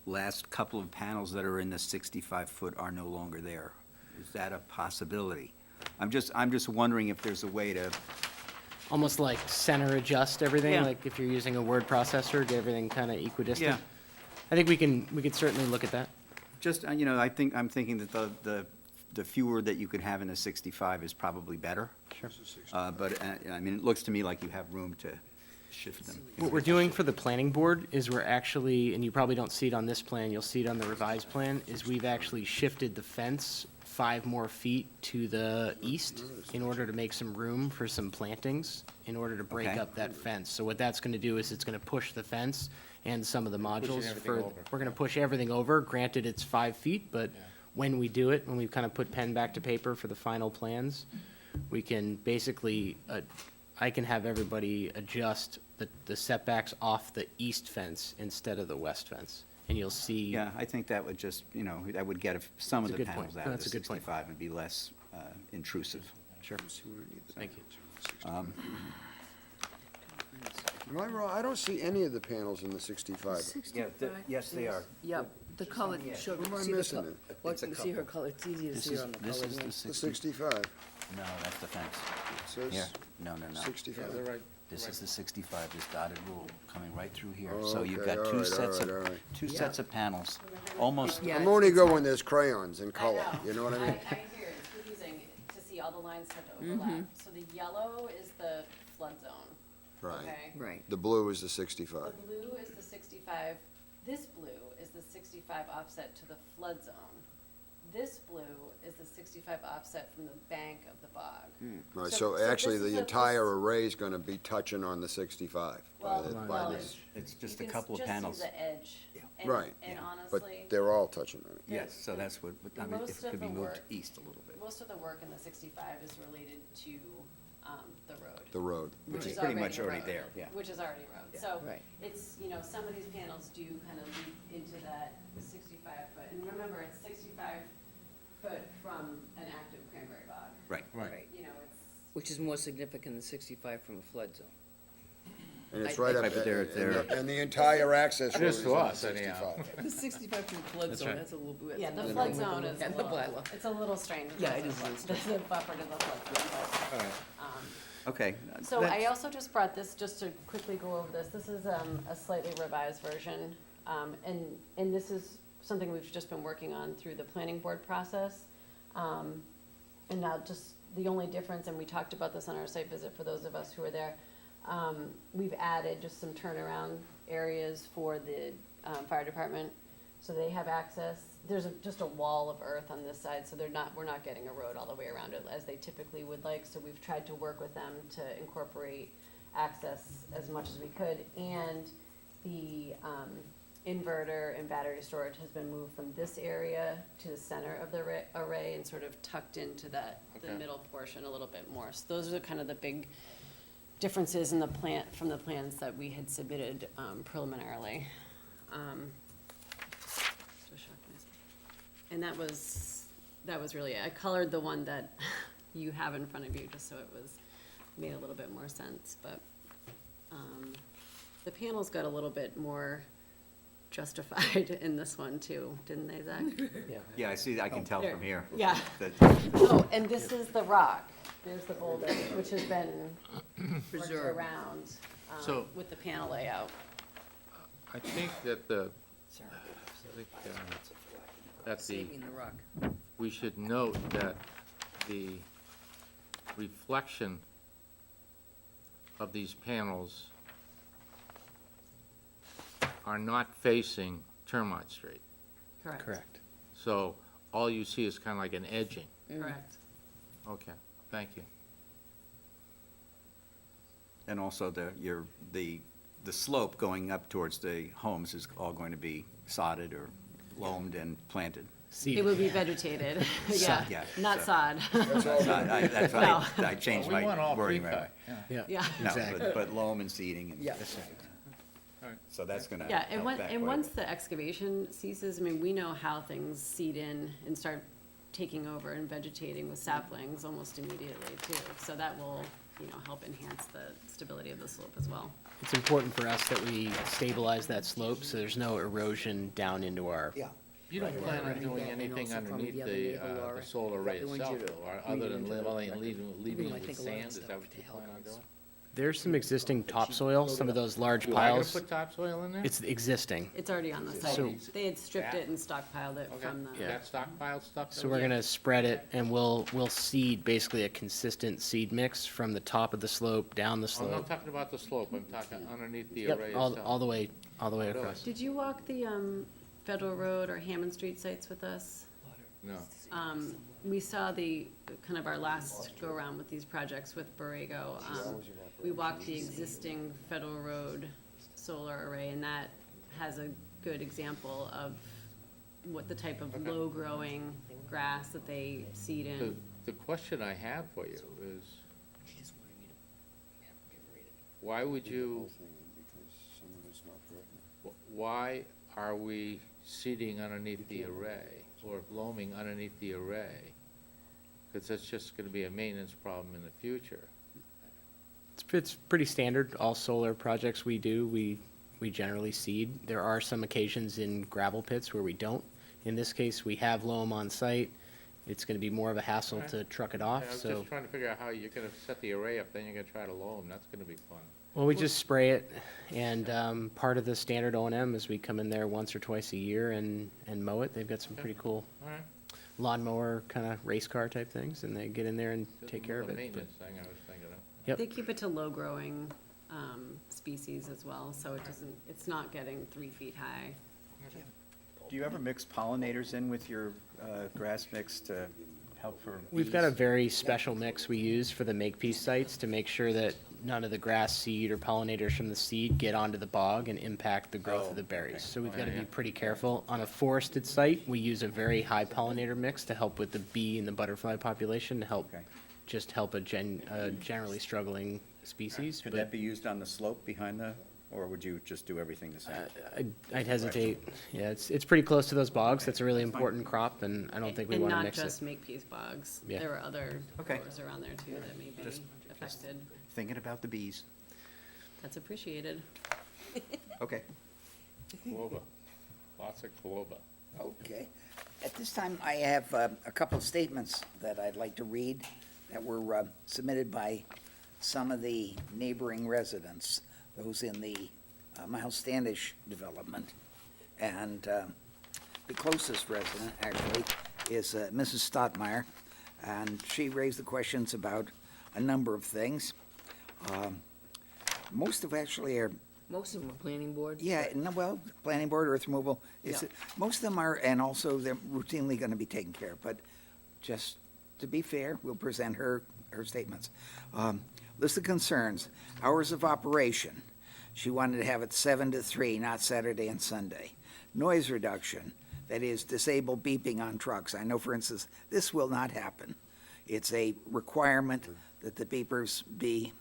last couple of panels that are in the 65-foot are no longer there? Is that a possibility? I'm just wondering if there's a way to, Almost like center adjust everything, Yeah. like if you're using a word processor, get everything kind of equidistant. Yeah. I think we could certainly look at that. just, I'm thinking that the fewer that you could have in a 65 is probably better. Sure. But, I mean, it looks to me like you have room to shift them. What we're doing for the planning board is we're actually, and you probably don't see it on this plan, you'll see it on the revised plan, is we've actually shifted the fence 5 more feet to the east in order to make some room for some plantings, in order to break Okay. up that fence. So what that's gonna do is it's gonna push the fence and some of the modules for, we're gonna push everything over. Granted, it's 5 feet, but when we do it, when we kind of put pen back to paper for the final plans, we can basically, I can have everybody adjust the setbacks off the east fence instead of the west fence. And you'll see. Yeah, I think that would just, that would get some of That's a the good point. panels out of That's the a good point. 65 and be less intrusive. Sure. Thank you. Am I wrong? I don't see any of the panels in the 65. Yes, they are. Yeah, the color, show, What am I see the missing color. then? Well, It's a you see her couple. color, it's easier to see her on the color. This is yeah. the The 60. 65, No, that's the fence. it Here, says no. 65. This is the 65, this dotted rule coming right through here. Oh, So you've okay, got all two right, sets all right. two sets of panels, almost, Yeah, I'm it's- only it's good not- when there's crayons in color, know. you know what I mean? I hear it's confusing to see all the lines start to overlap. So the yellow is the flood zone, Right. okay? Right. The blue is the 65. The blue is the 65, this blue is the 65 offset to the flood zone. This blue is the 65 offset from the bank of the bog. Right, So- so so actually, this is the a- entire this- array is gonna be touching on the 65. Well, by well, this. it's just you a can couple of just see panels. the edge. And- Right, And yeah. But honestly, they're all touching on it. Yes, so that's what, I mean, Most if it of could be the moved work- east a little bit. most of the work in the 65 is related to the road. The road. Which is is pretty much a already road, there, yeah. Which is already road. Yeah. So Right. it's, some of these panels do kind of lead into that 65-foot. And remember, it's 65-foot from an active cranberry bog. Right. Right. It's, Which is more significant than 65 from a flood zone. And it's I- right Right, up, but they're- and the entire access road Just is to on us, anyhow. 65. The 65 from the flood zone, that's a little bit. yeah, the flood zone is a And the little, bylaw. it's a little strange. Yeah, There's it a is a flood- little strange. There's a buffer to the flood zone. All right. Okay. So I that's- also just brought this, just to quickly go over this, this is a slightly revised version. And this is something we've just been working on through the planning board process. And now just the only difference, and we talked about this on our site visit for those of us who were there, we've added just some turnaround areas for the fire department. So they have access, there's just a wall of earth on this side, so we're not getting a road all the way around it as they typically would like. So we've tried to work with them to incorporate access as much as we could. And the inverter and battery storage has been moved from this area to the center of the array and sort of tucked into the Okay. middle portion a little bit more. So those are kind of the big differences in the plan, from the plans that we had submitted preliminarily. And that was really it. I colored the one that you have in front of you, just so it made a little bit more sense, but the panels got a little bit more justified in this one too, didn't they, Zach? Yeah, I see, I can tell There. from here. Yeah. That- Oh, and this is the rock. There's the boulder, which has been worked Preserved. around So- with the panel layout. I think that Saving the rock. we should note that the reflection of these panels are not facing Termite Street. Correct. So all you see is kind of like an edging. Correct. Okay, thank you. And also the slope going up towards the homes is all going to be sodded or loamed and planted. It would be vegetated, yeah, yeah, not so- sod. That's why I changed We want my all wording. pre-cut, right. yeah. Yeah. No, Exactly. but loam and seeding and. Yeah. So that's gonna Yeah, and help that quite a once bit. the excavation ceases, I mean, we know how things seed in and start taking over and vegetating with saplings almost immediately too. So that will, help enhance the stability of the slope as well. It's important for us that we stabilize that slope so there's no erosion down into our. Yeah. You don't plan on doing And anything also from underneath the other neighbor, Laura, the solar array they want itself, you to though, or read other it than into the record. leaving I it with think a lot of sand? Is that stuff what to you help plan on us. doing? There's some existing topsoil, some of those large You are gonna piles. put topsoil in there? It's existing. It's already on the So- site. They had stripped it and stockpiled it Okay, from the. that stockpiled stuff? So we're gonna spread it and we'll seed basically a consistent seed mix from the top of the slope, down the I'm not slope. talking about the slope, I'm talking underneath the Yep, array all itself. the way across. Did you walk the Federal Road or Hammond Street sites with us? No. We saw the, kind of our last go-around with these projects with Borrego. We walked the existing Federal Road solar array, and that has a good example of what the type of low-growing grass that they seed in. The question I have for you is, She just wanted me to read it. why would you, Because some of it's not pertinent. why are we seeding underneath the array, or loaming underneath the array? Because that's just gonna be a maintenance problem in the future. It's pretty standard. All solar projects we do, we generally seed. There are some occasions in gravel pits where we don't. In this case, we have loam on site. It's gonna be more of a hassle Okay. to truck it I off, was so. just trying to figure out how you're gonna set the array up, then you're gonna try to loam, that's gonna be fun. Well, we just spray it, and part of the standard O&M is we come in there once or twice a year and mow it. They've got some pretty cool All right. lawnmower, kind of race car type things, and they get in there and Just take care of another it. But Maintenance thing I was thinking of. Yep. They keep it to low-growing species as well, so it's not getting 3 feet high. Do you ever mix pollinators in with your grass mix to help for We've got a bees? very special mix we use for the Makepeace sites to make sure that none of the grass seed or pollinators from the seed get onto the bog and impact the growth of the berries. So we've got to be pretty careful. On a forested site, we use a very high pollinator mix to help with the bee and the butterfly population, to help, Okay. just help a generally struggling species. Could But that be used on the slope behind the, or would you just do everything the same? I'd hesitate. Yeah, it's pretty close to those bogs. That's a really important crop, and I don't think we want to mix And not it. just Makepeace bogs. Yeah. There are other Okay. growers around there too that may be affected. Thinking about the bees. That's appreciated. Okay. Clover, lots of clover. Okay. At this time, I have a couple of statements that I'd like to read that were submitted by some of the neighboring residents, those in the Miles Standish development. And the closest resident, actually, is Mrs. Stottmeyer, and she raised the questions about a number of things. Most of actually are Most of them are planning board. yeah, no, well, planning board, earth removal, Yeah. most of them are, and also they're routinely gonna be taken care of, but just to be fair, we'll present her statements. List of concerns, hours of operation. She wanted to have it 7 to 3, not Saturday and Sunday. Noise reduction, that is disable beeping on trucks. I know, for instance, this will not happen. It's a requirement that the beepers be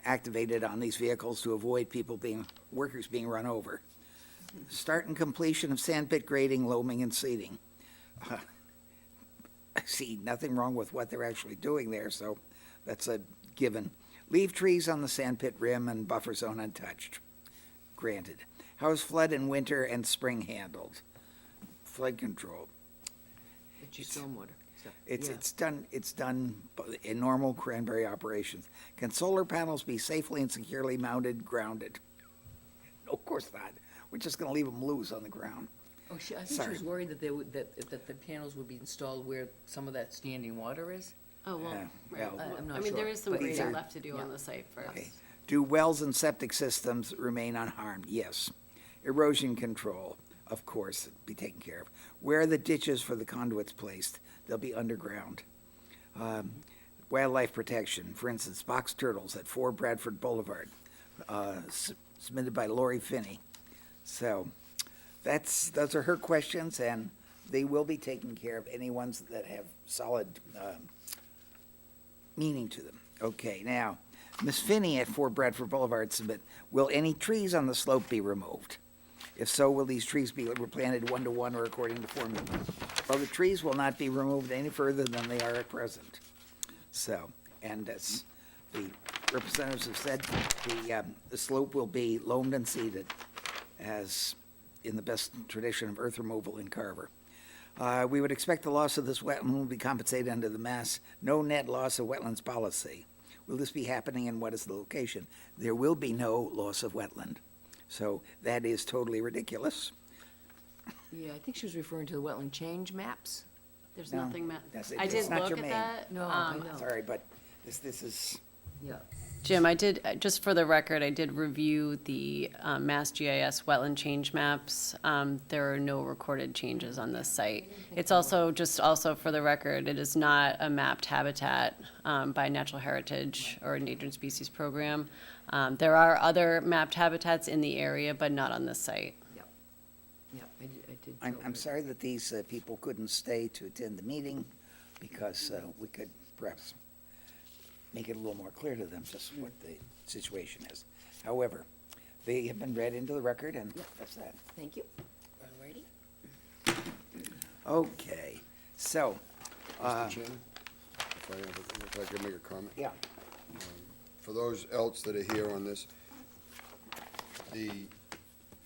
activated on these vehicles to avoid workers being run over. Start and completion of sandpit grading, loaming, and seeding. I see nothing wrong with what they're actually doing there, so that's a given. Leave trees on the sandpit rim and buffer zone untouched. Granted. How is flood in winter and spring handled? Flood control. It's your stormwater. So, It's, yeah. it's done in normal cranberry operations. Can solar panels be safely and securely mounted, grounded? No, of course not. We're just gonna leave them loose on the ground. Oh, I think she Sorry. was worried that that the panels would be installed where some of that standing water is. Oh, well, Yeah, right. well- I'm not I mean, there sure, is some but grading these are- left to do on yeah. the site first. Okay. Do wells and septic systems remain unharmed? Yes. Erosion control, of course, be taken care of. Where are the ditches for the conduits placed? They'll be underground. Wildlife protection, for instance, box turtles at 4 Bradford Boulevard, submitted by Lori Finney. So, those are her questions, and they will be taken care of, any ones that have solid meaning to them. Okay, now, Ms. Finney at 4 Bradford Boulevard submit, will any trees on the slope be removed? If so, will these trees be replanted one-to-one or according to formula? Well, the trees will not be removed any further than they are at present. So, and as the representatives have said, the slope will be loamed and seeded, as in the best tradition of earth removal in Carver. We would expect the loss of this wetland will be compensated under the Mass No Net Loss of Wetlands policy. Will this be happening, and what is the location? There will be no loss of wetland. So that is totally ridiculous. Yeah, I think she was referring to the wetland change maps. There's No, nothing, that's- I it's did not look at germane. that. No, I know. Sorry, but this is, Yeah. Jim, I did, just for the record, I did review the Mass GIS wetland change maps. There are no recorded changes on this site. It's also, just also for the record, it is not a mapped habitat by Natural Heritage or Endangered Species Program. There are other mapped habitats in the area, but not on this site. Yeah, I did. I'm note that. sorry that these people couldn't stay to attend the meeting, because we could perhaps make it a little more clear to them just what the situation is. However, they have been read into the record, and that's that. Thank you. Alrighty. Okay, so, Mr. Chairman, if I could make a comment? yeah, For those else that are here on this, the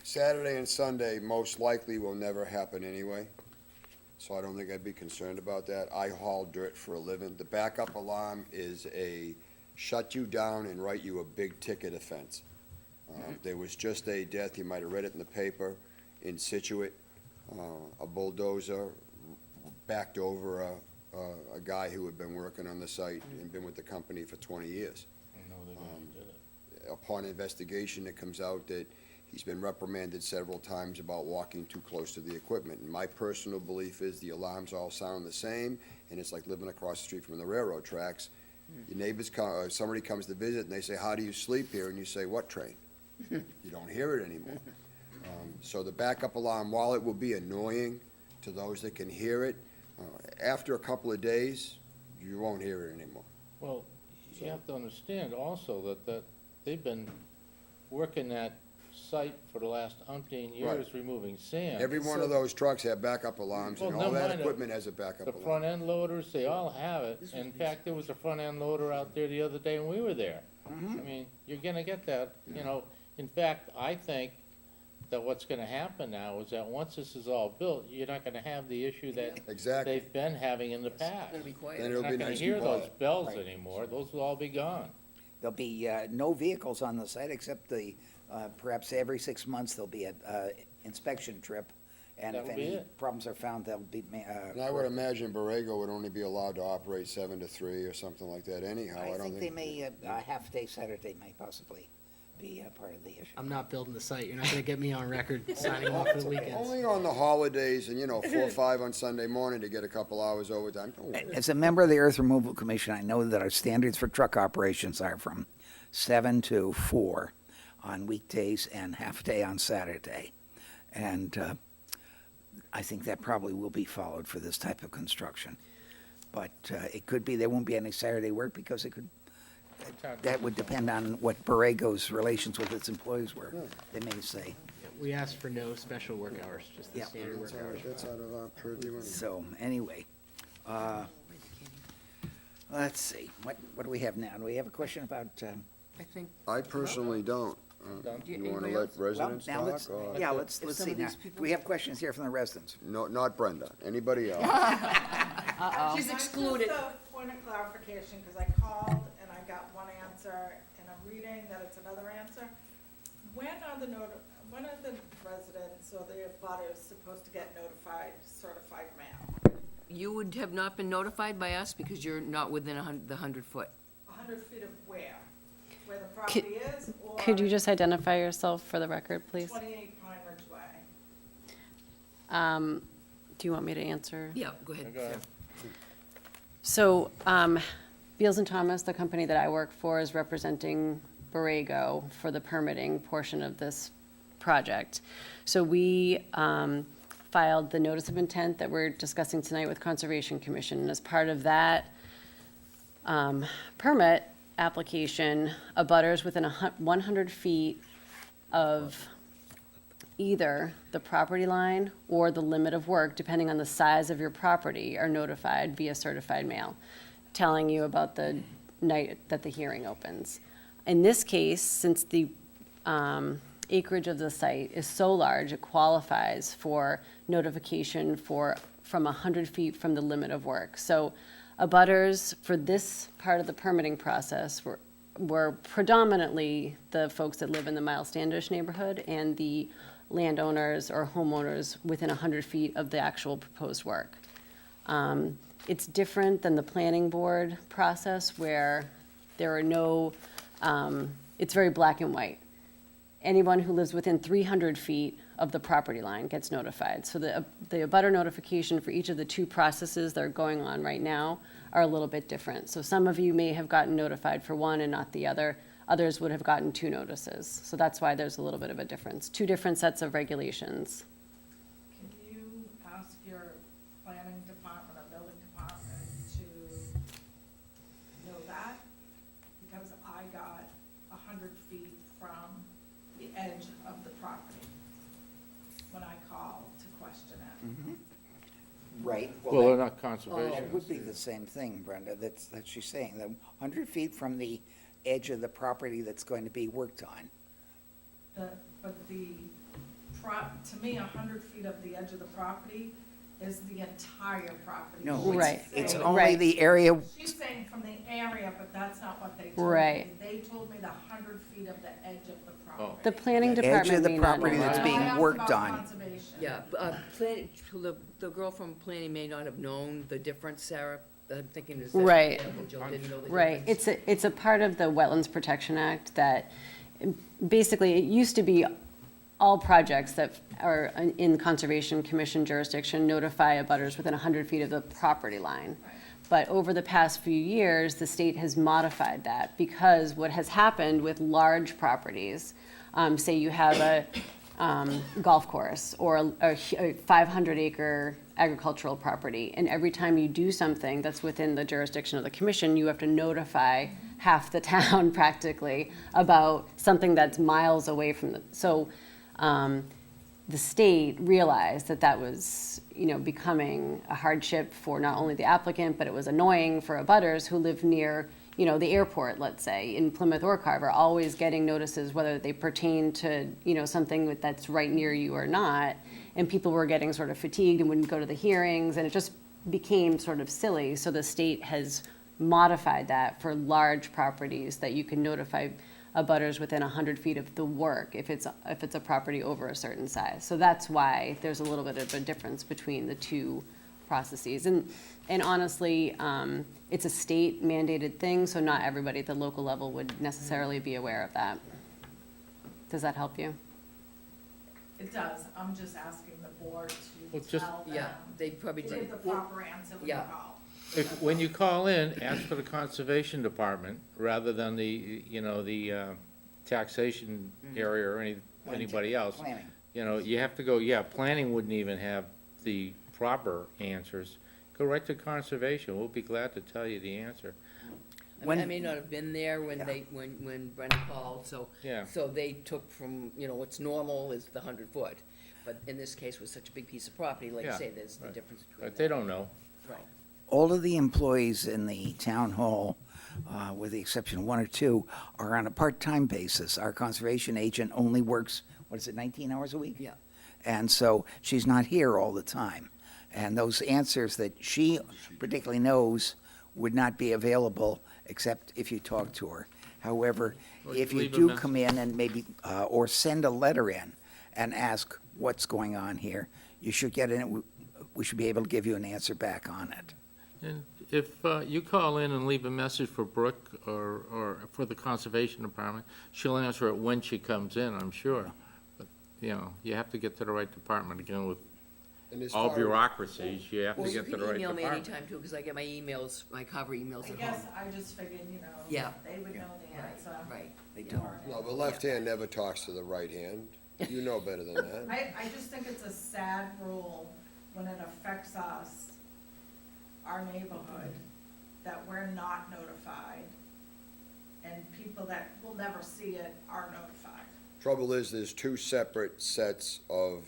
Saturday and Sunday most likely will never happen anyway, so I don't think I'd be concerned about that. I haul dirt for a living. The backup alarm is a shut you down and write you a big ticket offense. There was just a death, you might have read it in the paper, in Situate. A bulldozer backed over a guy who had been working on the site and been with the company for 20 years. Upon investigation, it comes out that he's been reprimanded several times about walking too close to the equipment. And my personal belief is the alarms all sound the same, and it's like living across the street from the railroad tracks. Your neighbors come, or somebody comes to visit, and they say, "How do you sleep here?" And you say, "What train?" You don't hear it anymore. So the backup alarm, while it will be annoying to those that can hear it, after a couple of days, you won't hear it anymore. Well, you have to understand also that they've been working that site for the last umpteen years, removing sand. Every one of those trucks have backup alarms, and Well, all never that mind equipment has a backup The alarm. front end loaders, they all have it. In fact, there was a front end loader out there the other day when we were there. I mean, you're gonna get that, you know. In fact, I think that what's gonna happen now is that once this is all built, you're not gonna have the issue that Exactly. they've been having in the It's past. gonna be quiet. Then You're it'll not be gonna nice hear and those quiet. bells Right. anymore. Those will all be gone. there'll be no vehicles on the site, except perhaps every 6 months there'll be a inspection trip, and if That'll be any it. problems are found, they'll be And I would imagine Borrego would only be allowed to operate 7 to 3 or something like that anyhow. I don't think they may, a half-day Saturday may possibly be a part of the issue. I'm not building the site. You're not gonna get me on record signing off for the weekends. Only on the holidays and, 4 or 5 on Sunday morning to get a couple hours overtime. Don't worry. As a member of the Earth Removal Commission, I know that our standards for truck operations are from 7 to 4 on weekdays and half-day on Saturday. And I think that probably will be followed for this type of construction. But it could be there won't be any Saturday work, because it could, that would depend on what Borrego's relations with its employees were. They may say. We asked for no special work hours, just the Yeah. standard work hours. That's out of our purview anyway. So, anyway, let's see, what do we have now? Do we have a question about, I think, I personally don't. Do You want to anybody let else? residents well, now let's, talk? Or? yeah, let's If some see of now. these Do people- we have questions here from the residents? No, not Brenda. Anybody else? she's excluded. Just a point of clarification, because I called and I got one answer, and I'm reading that it's another answer. When are the residents or the abutters supposed to get notified, certified mail? You would have not been notified by us because you're not within the 100-foot. 100 feet of where? Where the property is, or? Could you just identify yourself for the record, please? 28 Pine Ridge Way. Do you want me to answer? Yeah, go ahead. Go ahead. Sarah. So, Beals and Thomas, the company that I work for, is representing Borrego for the permitting portion of this project. So we filed the notice of intent that we're discussing tonight with Conservation Commission. And as part of that permit application, abutters within 100 feet of either the property line or the limit of work, depending on the size of your property, are notified via certified mail, telling you about the night that the hearing opens. In this case, since the acreage of the site is so large, it qualifies for notification from 100 feet from the limit of work. So abutters for this part of the permitting process were predominantly the folks that live in the Miles Standish neighborhood and the landowners or homeowners within 100 feet of the actual proposed work. It's different than the planning board process where there are no, it's very black and white. Anyone who lives within 300 feet of the property line gets notified. So the abutter notification for each of the two processes that are going on right now are a little bit different. So some of you may have gotten notified for one and not the other. Others would have gotten two notices. So that's why there's a little bit of a difference. Two different sets of regulations. Can you ask your planning department or building department to know that? Because I got 100 feet from the edge of the property when I called to question it. Right. Well, they're not It conservation. would be the same thing, Brenda, that she's saying, that 100 feet from the edge of the property that's going to be worked on. But to me, 100 feet of the edge of the property is the entire property. No, She's Right. It's saying- only the area, She's saying from the area, but that's not what they told me. Right. They told me the 100 feet of the edge of the property. The planning edge of department the may not property know that's that. being I asked worked about on. conservation. Yeah, the girl from planning may not have known the difference, Sarah. I'm thinking is that. Right. Jill didn't know the Right, difference. it's a part of the Wetlands Protection Act that, basically, it used to be all projects that are in Conservation Commission jurisdiction notify abutters within 100 feet of the property line. But over the past few years, the state has modified that because what has happened with large properties, say you have a golf course or a 500-acre agricultural property, and every time you do something that's within the jurisdiction of the commission, you have to notify half the town practically about something that's miles away from the, so the state realized that that was, becoming a hardship for not only the applicant, but it was annoying for abutters who live near, the airport, let's say, in Plymouth or Carver, always getting notices whether they pertain to, something that's right near you or not. And people were getting sort of fatigued and wouldn't go to the hearings, and it just became sort of silly. So the state has modified that for large properties that you can notify abutters within 100 feet of the work if it's a property over a certain size. So that's why there's a little bit of a difference between the two processes. And honestly, it's a state mandated thing, so not everybody at the local level would necessarily be aware of that. Does that help you? It does. I'm just asking the board Well, to just- tell them, Yeah, they probably to did. give the proper answer when you Yeah. call. When you call in, ask for the conservation department rather than the taxation area or anybody else. planning. You have to go, planning wouldn't even have the proper answers. Go right to conservation. We'll be glad to tell you the answer. I may not have been there when when Brenda called, so. Yeah. So they took from, what's normal is the 100 foot. But in this case, with such a big piece of property, like you Yeah, say, there's the right. difference between. But they don't know. Right. All of the employees in the town hall, with the exception of one or two, are on a part-time basis. Our conservation agent only works, 19 hours a week? Yeah. And so she's not here all the time. And those answers that she particularly knows would not be available except if you talk to her. However, Or if you leave a do message. come in and maybe, or send a letter in and ask what's going on here, you should get in, we should be able to give you an answer back on it. And if you call in and leave a message for Brooke or for the Conservation Department, she'll answer it when she comes in, I'm sure. But, you have to get to the right department. Again, with And as all far- bureaucracies, you have Well, to you get to can the right email me department. anytime too, because I get my emails, my cover emails I at guess home. I just figured, Yeah. they would know the answer. Right, they you do. know. No, the left hand never talks to the right hand. You know better than that. I just think it's a sad rule when it affects us, our neighborhood, that we're not notified, and people that will never see it are notified. Trouble is, there's two separate sets of,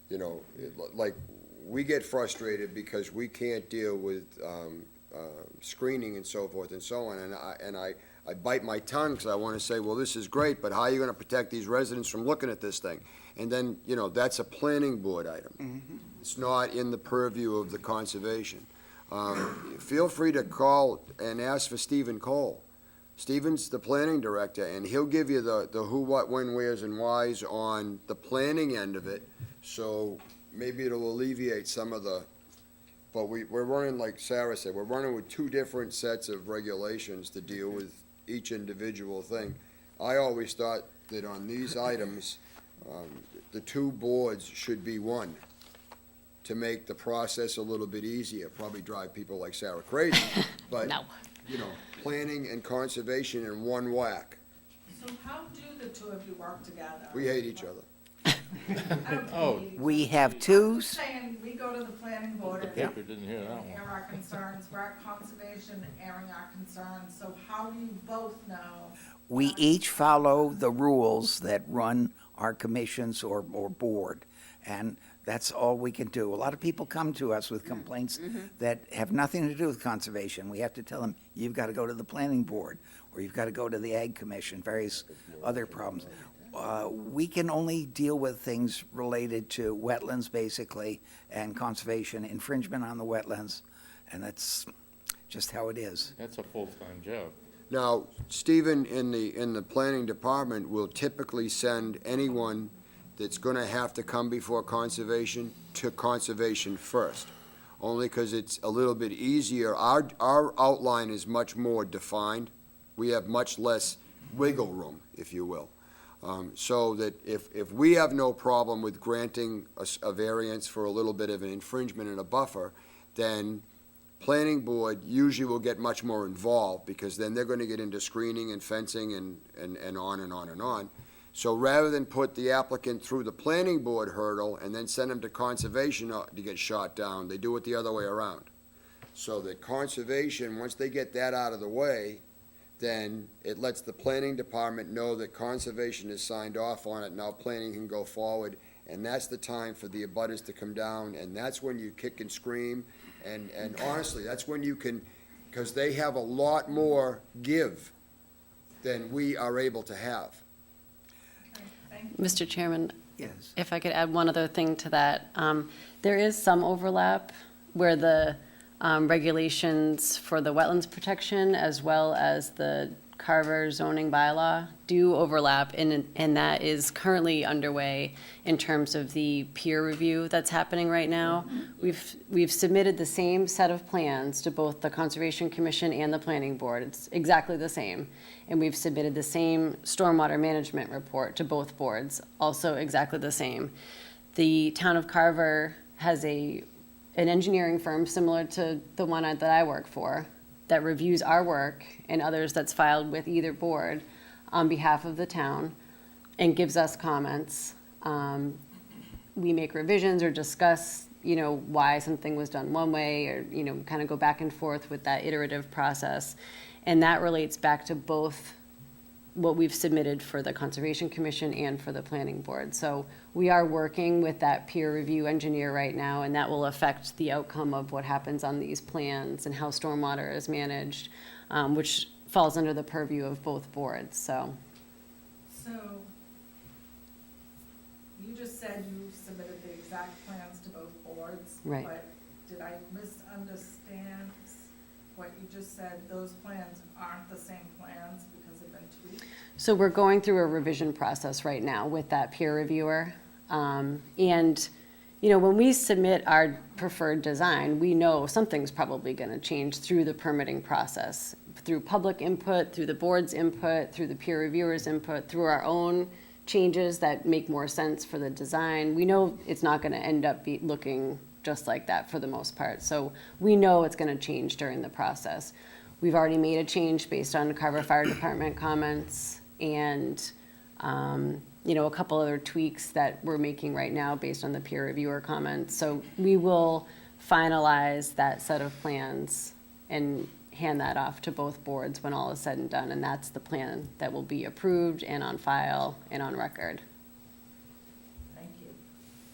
you know, like, we get frustrated because we can't deal with screening and so forth and so on, and I bite my tongue because I want to say, well, this is great, but how are you going to protect these residents from looking at this thing? And then, you know, that's a planning board item. It's not in the purview of the conservation. Feel free to call and ask for Stephen Cole. Stephen's the planning director, and he'll give you the who, what, when, wheres, and whys on the planning end of it, so maybe it'll alleviate some of the, but we're running, like Sarah said, we're running with two different sets of regulations to deal with each individual thing. I always thought that on these items, the two boards should be one, to make the process a little bit easier, probably drive people like Sarah crazy, but, No. you know, planning and conservation in one whack. So how do the two of you work together? We hate each other. I don't Oh. hate each We other. have I'm two, just saying, we go to the planning board and Paper didn't hear that one. air our concerns, we're at conservation airing our concerns, so how do you both know? we each follow the rules that run our commissions or board, and that's all we can do. A lot of people come to us with complaints that have nothing to do with conservation. We have to tell them, you've got to go to the planning board, or you've got to go to the ag commission, various other problems. We can only deal with things related to wetlands, basically, and conservation, infringement on the wetlands, and that's just how it is. That's a full-time job. Now, Stephen, in the planning department, will typically send anyone that's gonna have to come before conservation to conservation first, only because it's a little bit easier. Our outline is much more defined. We have much less wiggle room, if you will. So that if we have no problem with granting a variance for a little bit of an infringement and a buffer, then planning board usually will get much more involved, because then they're gonna get into screening and fencing and on and on and on. So rather than put the applicant through the planning board hurdle and then send them to conservation to get shot down, they do it the other way around. So that conservation, once they get that out of the way, then it lets the planning department know that conservation has signed off on it, now planning can go forward, and that's the time for the abutters to come down, and that's when you kick and scream, and honestly, that's when you can, because they have a lot more give than we are able to have. Mr. Chairman, Yes. if I could add one other thing to that. There is some overlap where the regulations for the wetlands protection as well as the Carver zoning bylaw do overlap, and that is currently underway in terms of the peer review that's happening right now. We've submitted the same set of plans to both the Conservation Commission and the Planning Board. It's exactly the same. And we've submitted the same stormwater management report to both boards, also exactly the same. The town of Carver has an engineering firm similar to the one that I work for that reviews our work and others that's filed with either board on behalf of the town and gives us comments. We make revisions or discuss, why something was done one way, or, kind of go back and forth with that iterative process. And that relates back to both what we've submitted for the Conservation Commission and for the Planning Board. So we are working with that peer review engineer right now, and that will affect the outcome of what happens on these plans and how stormwater is managed, which falls under the purview of both boards, so. So, you just said you submitted the exact plans to both boards. Right. But did I misunderstand what you just said? Those plans aren't the same plans because they've been tweaked? So we're going through a revision process right now with that peer reviewer. And, when we submit our preferred design, we know something's probably going to change through the permitting process, through public input, through the board's input, through the peer reviewer's input, through our own changes that make more sense for the design. We know it's not going to end up looking just like that for the most part. So we know it's going to change during the process. We've already made a change based on Carver Fire Department comments and, a couple other tweaks that we're making right now based on the peer reviewer comments. So we will finalize that set of plans and hand that off to both boards when all is said and done, and that's the plan that will be approved and on file and on record. Thank you.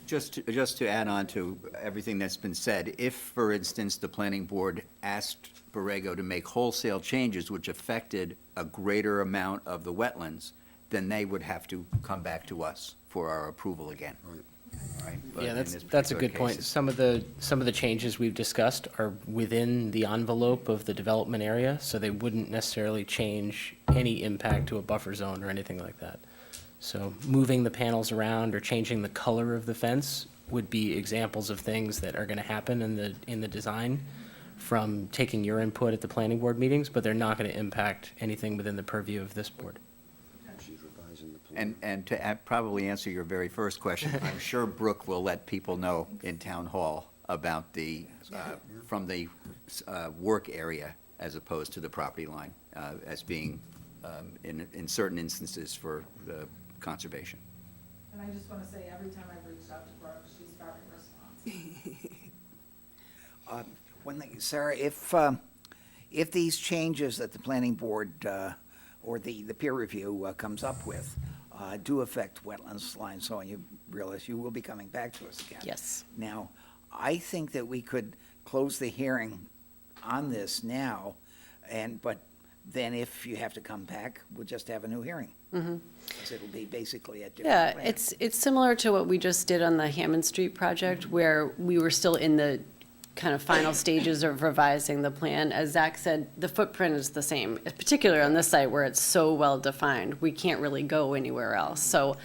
Just to add on to everything that's been said, if, for instance, the planning board asked Borrego to make wholesale changes which affected a greater amount of the wetlands, then they would have to come back to us for our approval again. All right? But Yeah, in that's this a particular good point. case, Some of the changes we've discussed are within the envelope of the development area, so they wouldn't necessarily change any impact to a buffer zone or anything like that. So moving the panels around or changing the color of the fence would be examples of things that are gonna happen in the design from taking your input at the planning board meetings, but they're not gonna impact anything within the purview of this board. She's revising the plan. And to probably answer your very first question, I'm sure Brooke will let people know in town hall about from the work area as opposed to the property line, as being, in certain instances, for the conservation. And I just want to say, every time I've reached out to Brooke, she's very responsive. One thing, Sarah, if these changes that the planning board or the peer review comes up with do affect wetlands lines, so you realize you will be coming back to us again. Yes. Now, I think that we could close the hearing on this now, but then if you have to come back, we'll just have a new hearing. Mm-hmm. It'll be basically a different Yeah, plan. it's similar to what we just did on the Hammond Street project, where we were still in the kind of final stages of revising the plan. As Zach said, the footprint is the same, particularly on this site where it's so well-defined. We can't really go anywhere else. So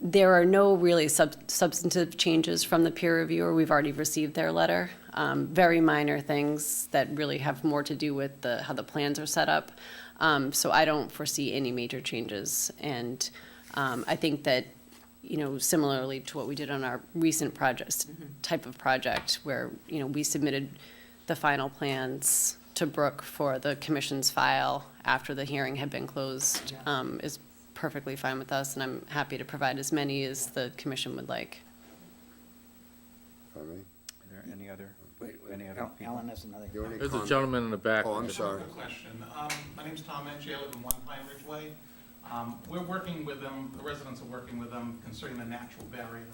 there are no really substantive changes from the peer reviewer. We've already received their letter. Very minor things that really have more to do with how the plans are set up. So I don't foresee any major changes. And I think that, similarly to what we did on our recent projects, type of project where, we submitted the final plans to Brooke for the commission's file after the hearing had been closed, is perfectly fine with us, and I'm happy to provide as many as the commission would like. If I may. Are there any other? Alan has another. You have any There's a comment? gentleman in the back. Oh, I'm sorry. Question. My name's Tom Menchie. I live in One Pine Ridge Way. We're working with them, the residents are working with them concerning the natural barrier,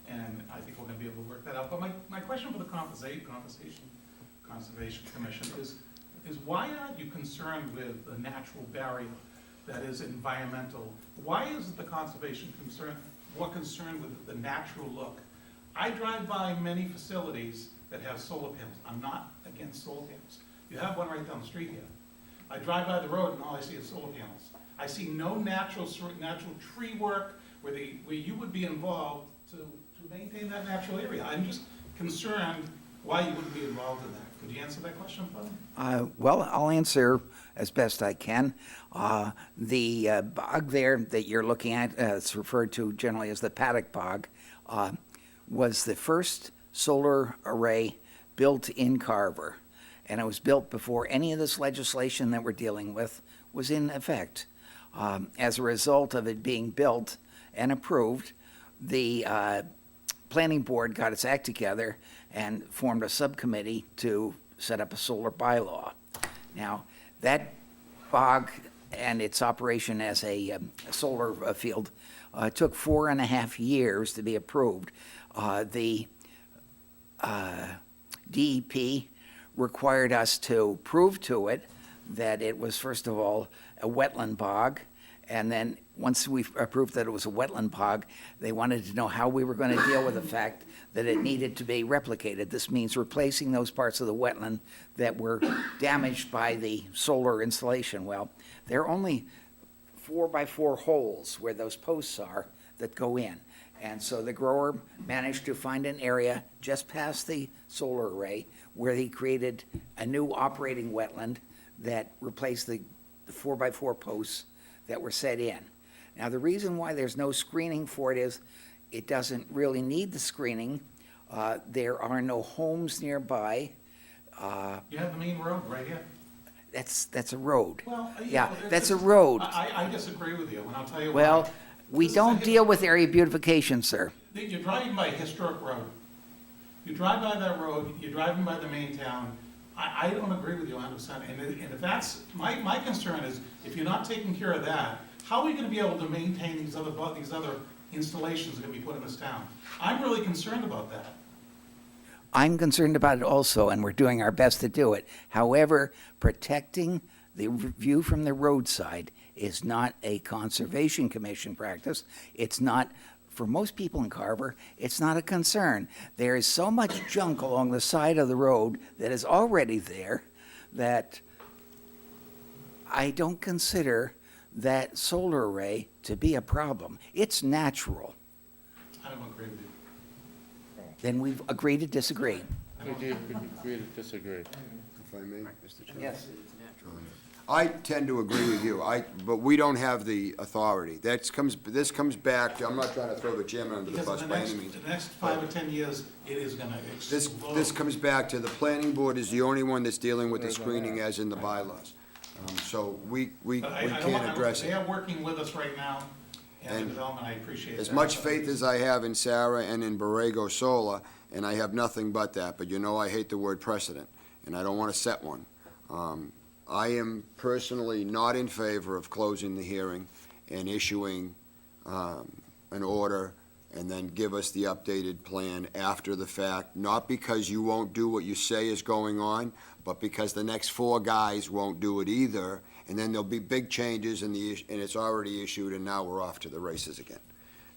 and I think we're gonna be able to work that out. But my question for the Conservation Commission is why aren't you concerned with the natural barrier that is environmental? Why isn't the Conservation more concerned with the natural look? I drive by many facilities that have solar panels. I'm not against solar panels. You have one right down the street here. I drive by the road and all I see is solar panels. I see no natural tree work where you would be involved to maintain that natural area. I'm just concerned why you wouldn't be involved in that. Could you answer that question for me? Well, I'll answer as best I can. The bog there that you're looking at, it's referred to generally as the paddock bog, was the first solar array built in Carver. And it was built before any of this legislation that we're dealing with was in effect. As a result of it being built and approved, the planning board got its act together and formed a subcommittee to set up a solar bylaw. Now, that bog and its operation as a solar field took 4.5 years to be approved. The DEP required us to prove to it that it was, first of all, a wetland bog, and then once we approved that it was a wetland bog, they wanted to know how we were going to deal with the fact that it needed to be replicated. This means replacing those parts of the wetland that were damaged by the solar installation. Well, there are only 4x4 holes where those posts are that go in. And so the grower managed to find an area just past the solar array where he created a new operating wetland that replaced the 4x4 posts that were set in. Now, the reason why there's no screening for it is it doesn't really need the screening. There are no homes nearby. You have the main road right here. That's a road. Well, Yeah, that's a road. I disagree with you, and I'll tell you why. Well, we This is don't a- deal with area beautification, sir. You're driving by a historic road. You drive by that road, you're driving by the main town, I don't agree with you 100%. And if that's, my concern is, if you're not taking care of that, how are we gonna be able to maintain these other installations that are gonna be put in this town? I'm really concerned about that. I'm concerned about it also, and we're doing our best to do it. However, protecting the view from the roadside is not a Conservation Commission practice. It's not, for most people in Carver, it's not a concern. There is so much junk along the side of the road that is already there that I don't consider that solar array to be a problem. It's natural. I don't agree with you. Then we've agreed to disagree. We agree to disagree. If I may, Mr. Chairman? Yes. I tend to agree with you, but we don't have the authority. This comes back, I'm not trying to throw the chairman under the Because bus in by any means. the next 5 or 10 years, it is gonna This explode. comes back to the planning board is the only one that's dealing with the screening as in the bylaws. So we But I don't can't want- address They it. are working with us right now, and the And development, I appreciate that. As much faith as I have in Sarah and in Borrego Solar, and I have nothing but that, but you know I hate the word precedent, and I don't want to set one. I am personally not in favor of closing the hearing and issuing an order and then give us the updated plan after the fact, not because you won't do what you say is going on, but because the next 4 guys won't do it either, and then there'll be big changes and it's already issued, and now we're off to the races again.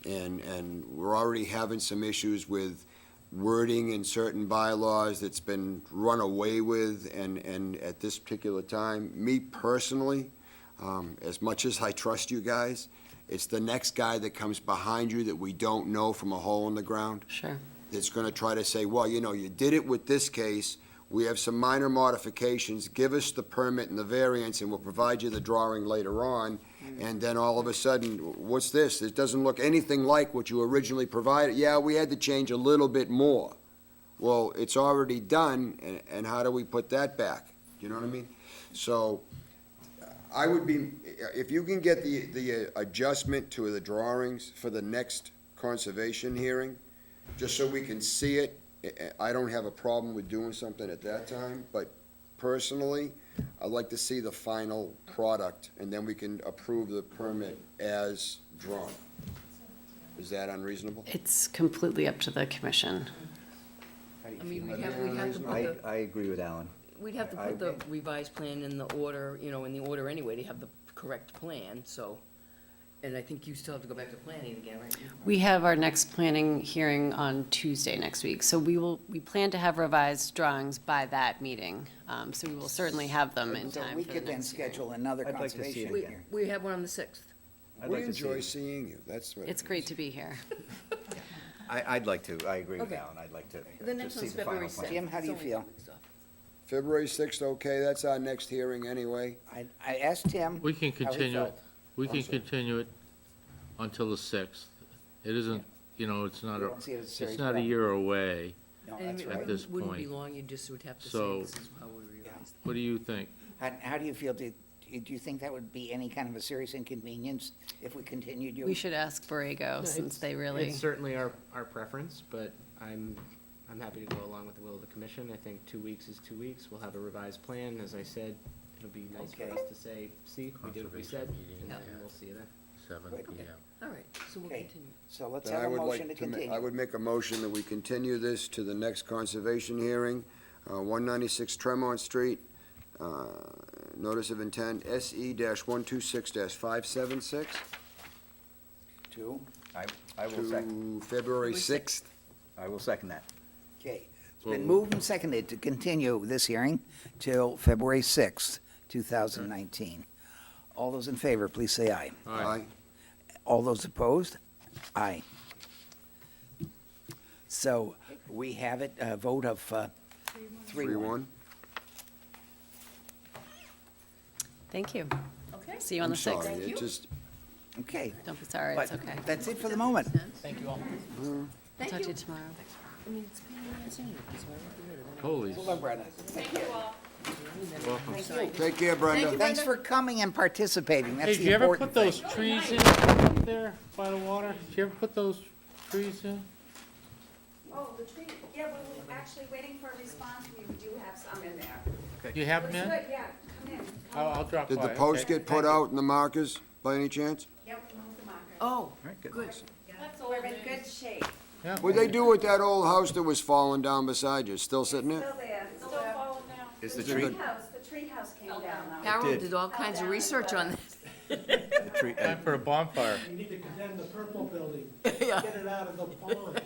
And we're already having some issues with wording in certain bylaws that's been run away with, and at this particular time, me personally, as much as I trust you guys, it's the next guy that comes behind you that we don't know from a hole in the ground Sure. that's gonna try to say, well, you know, you did it with this case, we have some minor modifications, give us the permit and the variance, and we'll provide you the drawing later on, and then all of a sudden, what's this? It doesn't look anything like what you originally provided. Yeah, we had to change a little bit more. Well, it's already done, and how do we put that back? You know what I mean? So, I would be, if you can get the adjustment to the drawings for the next conservation hearing, just so we can see it, I don't have a problem with doing something at that time, but personally, I'd like to see the final product, and then we can approve the permit as drawn. Is that unreasonable? It's completely up to the commission. I mean, we'd have to put the, I agree with Alan. we'd have to put the revised plan in the order, you know, in the order anyway, to have the correct plan, so. And I think you still have to go back to planning again, right? We have our next planning hearing on Tuesday next week, so we plan to have revised drawings by that meeting. So we will certainly have them in So time we for the could then next hearing. schedule another I'd like to see conservation it We, hearing. we have one on the 6th. We enjoy seeing you, that's what. It's great to be here. I'd like to, I agree with Okay. Alan, I'd like to The next see one's the final February plan. 6th. Jim, how do you It's only feel? 2 weeks off. February 6th, okay, that's our next hearing anyway. I asked Tim. We can how he continue it, felt. we can continue it until the 6th. It isn't, you know, it's not You a, don't see it as a it's serious not a problem. year away. No, And that's it right. At this wouldn't be point. long, you just would have to say, So- this is how we revised. What do you think? How do you feel? Do you think that would be any kind of a serious inconvenience if we continued you? We should ask Borrego, since they really, It's certainly our preference, but I'm happy to go along with the will of the commission. I think 2 weeks is 2 weeks. We'll have a revised plan. As I said, it'll be nice for Okay. us to say, see, we did what we said, Conservation meeting and then at we'll see you then. 7 Good. PM. All right, so we'll Okay. continue. So let's Then have I a would motion to like to, continue. I would make a motion that we continue this to the next conservation hearing, 196 Tremont Street, notice of intent, SE-126-576, Two. I will second, to February 6th. I will second that. Okay. It's been moved and seconded to continue this hearing till February 6th, 2019. All those in favor, please say aye. Aye. All those opposed? Aye. So we have it, a vote of 3-1. 3-1. thank you. Okay. See you on I'm the 6th. sorry, it just, Okay. Don't be sorry, But it's okay. that's it for the moment. Thank you all. Thank Talk to you. you tomorrow. I mean, it's been a minute, because I won't get rid of that. Holy, Hello, Brenda. Thank you. welcome. take care, Brenda. Thanks for coming and participating. Hey, That's did the you ever important put thing. those trees in up there by the water? Did you ever put those trees in? Oh, the tree, Yeah, we're actually waiting for a response. We do have some in there. You have them in? Good, yeah, come in. I'll drop by. Did the post okay. get put out in the markers by any chance? Yep, we moved the marker. Oh, good. good. We're in good shape. Yeah. What'd they do with that old house that was falling down beside you? Still sitting there? Still there. Still falling down. Is the Is it tree, good? The tree house came down though. Harold did all kinds of research on this. Time for a bonfire. You need to condemn the purple building, Yeah. get it out of the pond.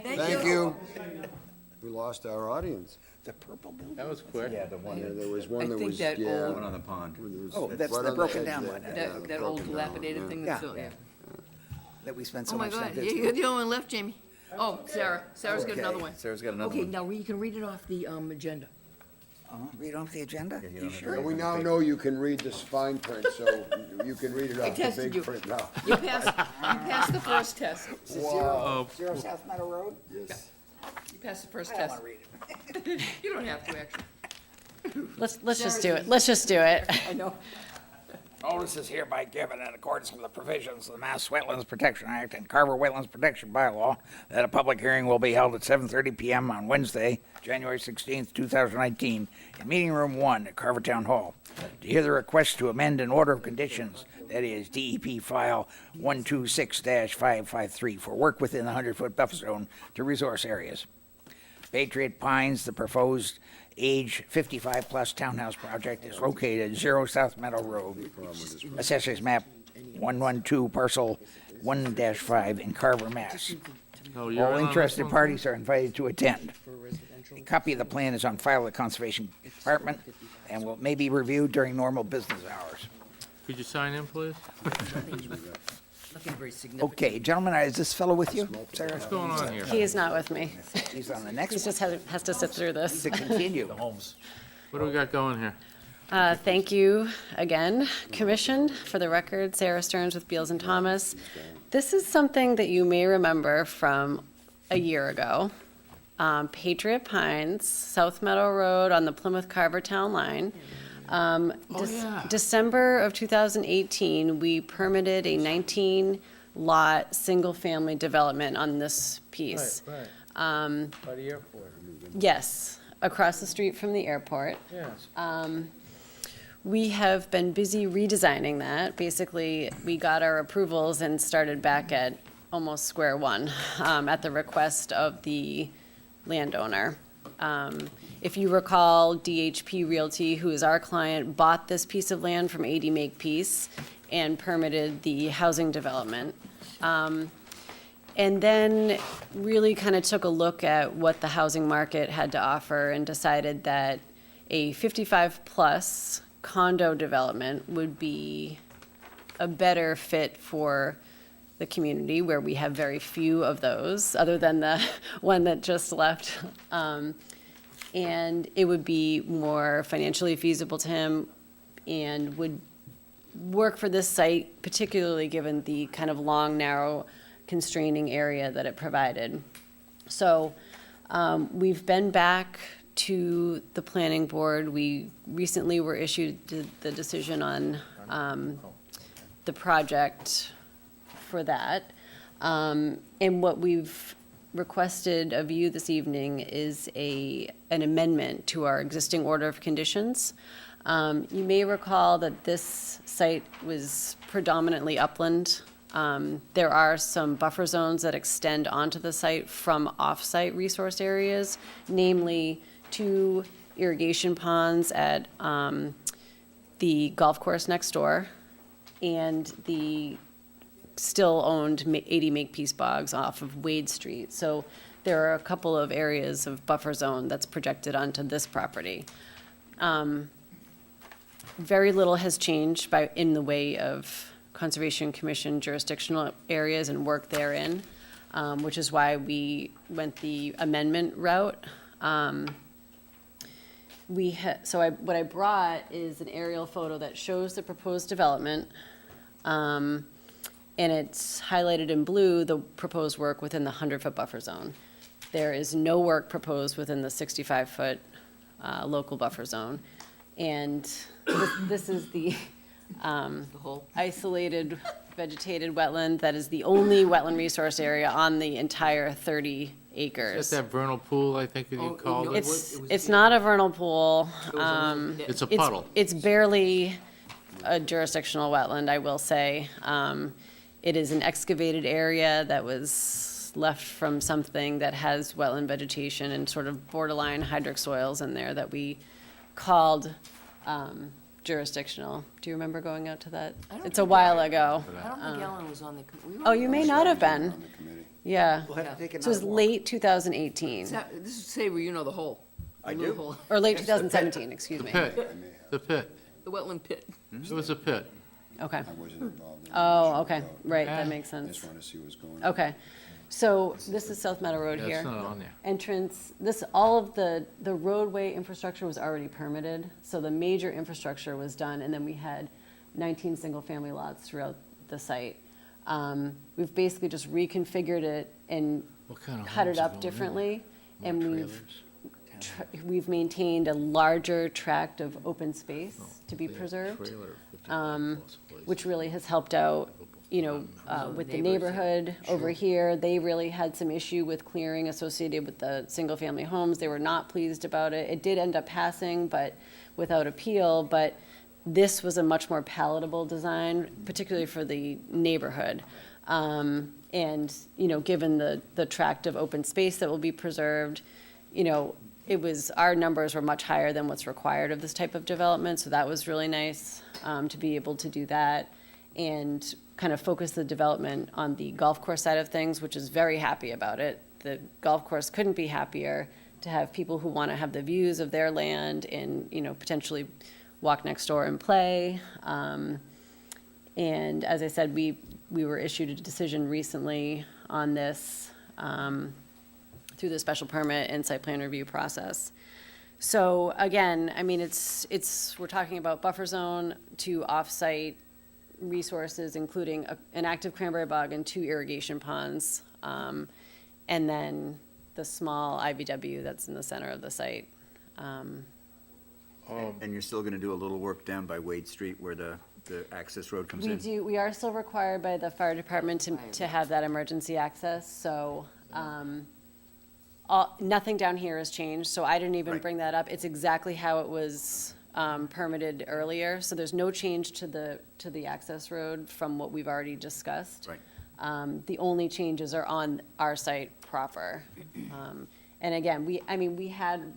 Thank you. We lost our audience. The purple building? That was quick. yeah, the one, Yeah, there was I one that think was, that yeah. old- one on the pond. There was- Oh, that's right the on broken edge down there. one. Yeah, That old broken down, dilapidated thing Yeah. that's still, yeah. That we spent Oh so my much God, time you're visiting. the only one left, Jamie. Oh, Sarah. Sarah's got another Okay, one. Sarah's got another Okay, one. now you can read it off the agenda. Read off the agenda? Yeah, you You don't have to sure? And we now know you can read this fine print, so you can read it I off the tested big you. print now. You passed the first test. Zero South Meadow Road? Yes. You passed the first I don't test. want to read it. You don't have to, actually. Let's just do it. Let's just do it. I know. Notice is hereby given in accordance with the provisions of the Mass Wetlands Protection Act and Carver Wetlands Protection Bylaw that a public hearing will be held at 7:30 PM on Wednesday, January 16th, 2019, in Meeting Room 1 at Carver Town Hall. To hear the request to amend an order of conditions, that is DEP file 126-553 for work within the 100-foot buffer zone to resource areas. Patriot Pines, the proposed age 55-plus townhouse project, is located at 0 South Meadow Road, Assessors Map 112, Parcel 1-5 in Carver, Mass. Oh, you're in All on this interested one? parties are invited to attend. A copy of the plan is on file at the Conservation Department and may be reviewed during normal business hours. Could you sign in, please? Nothing very significant. Okay, gentlemen, is this fellow with you, Sarah? What's going on here? He is not with me. He's on the He next just one has to sit through this. to continue. What do we got going here? Thank you again, Commission. For the record, Sarah Stearns with Beals and Thomas. This is something that you may remember from a year ago. Patriot Pines, South Meadow Road on the Plymouth-Carver Town line. yeah. December of 2018, we permitted a 19-lot, single-family development on this piece. Right. By the airport. Yes, across the street from the airport. Yes. We have been busy redesigning that. Basically, we got our approvals and started back at almost square one at the request of the landowner. If you recall, DHP Realty, who is our client, bought this piece of land from 80 Makepeace and permitted the housing development. And then really kind of took a look at what the housing market had to offer and decided that a 55-plus condo development would be a better fit for the community, where we have very few of those, other than the one that just left. And it would be more financially feasible to him and would work for this site, particularly given the kind of long, narrow, constraining area that it provided. So we've been back to the planning board. We recently were issued the decision on the project for that. And what we've requested of you this evening is an amendment to our existing order of conditions. You may recall that this site was predominantly upland. There are some buffer zones that extend onto the site from off-site resource areas, namely 2 irrigation ponds at the golf course next door and the still owned 80 Makepeace bogs off of Wade Street. So there are a couple of areas of buffer zone that's projected onto this property. Very little has changed in the way of Conservation Commission jurisdictional areas and work therein, which is why we went the amendment route. What I brought is an aerial photo that shows the proposed development, and it's highlighted in blue, the proposed work within the 100-foot buffer zone. There is no work proposed within the 65-foot local buffer zone. And this is the whole- isolated vegetated wetland that is the only wetland resource area on the entire 30 acres. Is that vernal pool, I think you Oh, called no, it? It's not a vernal pool. It was a little pit. It's a puddle. It's barely a jurisdictional wetland, I will say. It is an excavated area that was left from something that has wetland vegetation and sort of borderline hydric soils in there that we called jurisdictional. Do you remember going out to that? I don't It's a think while ago. I don't think Ellen was on the, we were. Oh, you may not have been. On the committee. Yeah. We'll have to take So it was another walk. late 2018, This is say where you know the hole. I The little do. hole. or late 2017, excuse me. Pit, the pit. The wetland pit. It was a pit. Okay. I wasn't involved in it. Oh, okay, right, Yeah. that makes I sense. just want to see what's going on. Okay, so this is South Meadow Road That's here. not on there. Entrance, all of the roadway infrastructure was already permitted, so the major infrastructure was done, and then we had 19 single-family lots throughout the site. We've basically just reconfigured it and What kind of cut homes it are up going in there? differently, More and trailers? we've maintained a larger tract of open space to be They had preserved, trailer for which really has helped out, with the neighborhood over here. They really had some issue with clearing associated with the single-family homes. They were not pleased about it. It did end up passing, but without appeal, but this was a much more palatable design, particularly for the neighborhood. And, given the tract of open space that will be preserved, our numbers were much higher than what's required of this type of development, so that was really nice, to be able to do that and kind of focus the development on the golf course side of things, which is very happy about it. The golf course couldn't be happier to have people who want to have the views of their land and, potentially walk next door and play. And as I said, we were issued a decision recently on this, through the special permit and site plan review process. So again, we're talking about buffer zone to off-site resources, including an active cranberry bog and 2 irrigation ponds, and then the small IVW that's in the center of the site. And you're still going to do a little work down by Wade Street where the access road comes in? We are still required by the fire department to have that emergency access, so, nothing down here has changed, so I didn't even Right. bring that up. It's exactly how it was, permitted earlier, so there's no change to the access road from what we've already discussed. Right. The only changes are on our site proper. And again, we had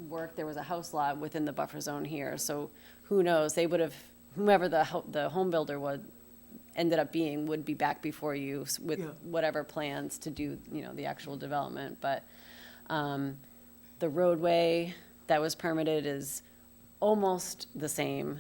work, there was a house lot within the buffer zone here, so who knows, whomever the home builder ended up being would be back before you with whatever plans to do, the actual development, but the roadway that was permitted is almost the same.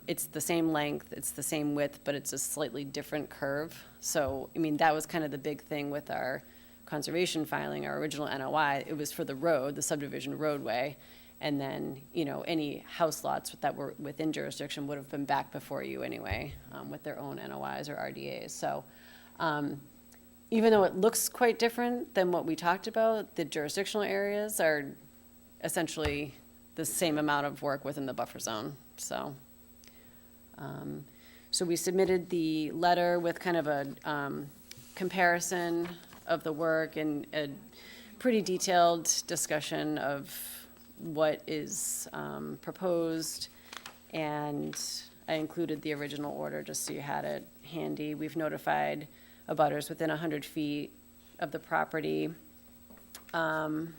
It's the same length, it's the same width, but it's a slightly different curve. So, that was kind of the big thing with our conservation filing, our original NOI. It was for the road, the subdivision roadway, and then, any house lots that were within jurisdiction would have been back before you anyway, with their own NOIs or RDAs. So, even though it looks quite different than what we talked about, the jurisdictional areas are essentially the same amount of work within the buffer zone, so. So we submitted the letter with kind of a comparison of the work and a pretty detailed discussion of what is proposed, and I included the original order just so you had it handy. We've notified abutters within 100 feet of the property. And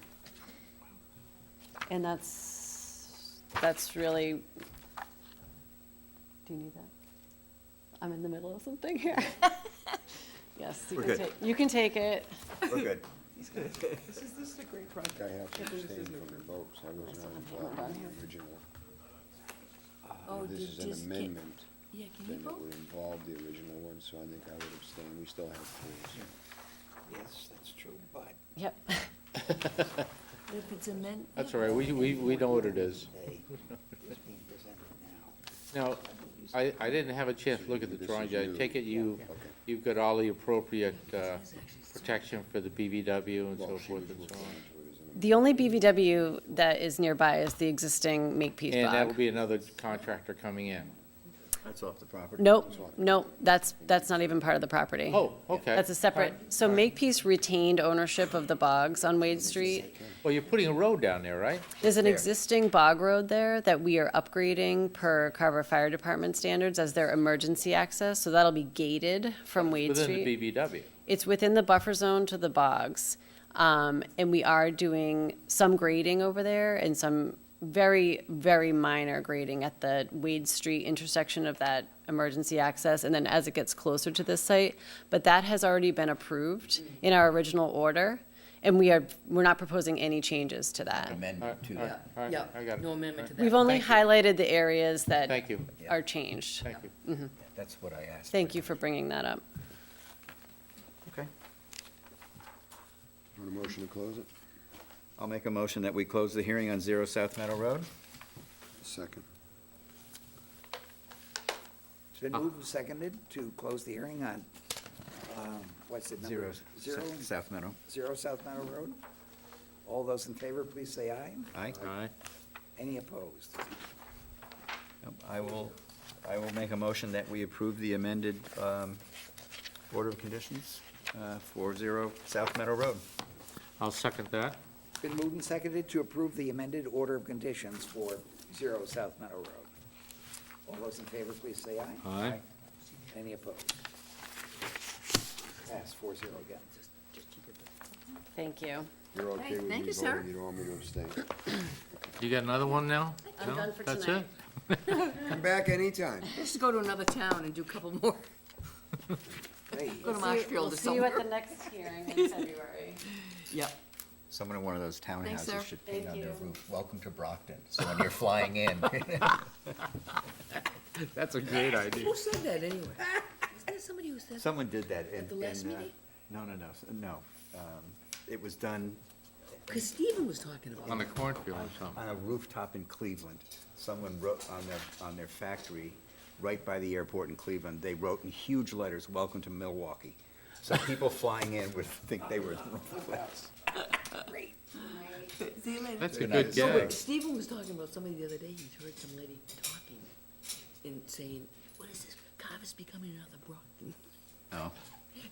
that's really, do you need that? I'm in the middle of something here. Yes, We're good. You can take it. We're good. This is a great project. I have to abstain from the votes. I was not involved in the original. Oh, If this is did an just get- amendment, Yeah, can you then it vote? would involve the original one, so I think I would abstain. We still have 3. Yes, that's true, but Yep. If it's amended. That's all right, we know what it is. it's being presented now. Now, I didn't have a chance to look at the drawings. I take it you've got all the appropriate protection for the BVW and so forth and so on. The only BVW that is nearby is the existing Makepeace And that'll bog. be another contractor coming in. That's off the property. Nope, nope, that's not even part of the property. Oh, okay. That's a separate, so Makepeace retained ownership of the bogs on Wade Street. Well, you're putting a road down there, right? There's an existing bog road there that we are upgrading per Carver Fire Department standards as their emergency access, so that'll be gated from Wade Within Street. the BBW. It's within the buffer zone to the bogs. And we are doing some grading over there and some very, very minor grading at the Wade Street intersection of that emergency access, and then as it gets closer to this site. But that has already been approved in our original order, and we're not proposing any changes to that. Amendment to that. All right, Yeah, I got it. no amendment to that. We've only Thank you. highlighted the areas that Thank you, are changed. thank you. That's what I asked. Thank you for bringing that up. Okay. Want a motion to close it? I'll make a motion that we close the hearing on 0 South Meadow Road. Second. It's been moved and seconded to close the hearing on, what's the number? 0 South Meadow. 0 South Meadow Road. All those in favor, please say aye. Aye. All right. Any opposed? I will make a motion that we approve the amended order of conditions for 0 South Meadow Road. I'll second that. It's been moved and seconded to approve the amended order of conditions for 0 South Meadow Road. All those in favor, please say aye. Aye. Any opposed? Pass 4-0 again. Thank you. You're okay Hey, with thank me you, sir. voting, you don't want me to abstain? You got another one now? I'm No? done for That's tonight. it? Come back anytime. Let's go to another town and do a couple more. Hey, Go to Marshfield or We'll see you at somewhere. the next hearing in February. Yep. Someone in one of those sir. townhouses should paint Thank on their you. roof, "Welcome to Brockton," so when you're flying in. That's a great idea. Who said that anyway? Is there somebody who said? Someone did that in. At the last in, meeting? No. It was done Because Stephen was talking about On it. the cornfield or something. on a rooftop in Cleveland. Someone wrote on their factory, right by the airport in Cleveland, they wrote in huge letters, "Welcome to Milwaukee." So people flying in would think they were in roofless. great. See you later. That's a Good good night. No, gag. but Stephen was talking about somebody the other day, he heard some lady talking and saying, what is this, Carver's becoming another Brockton? Oh,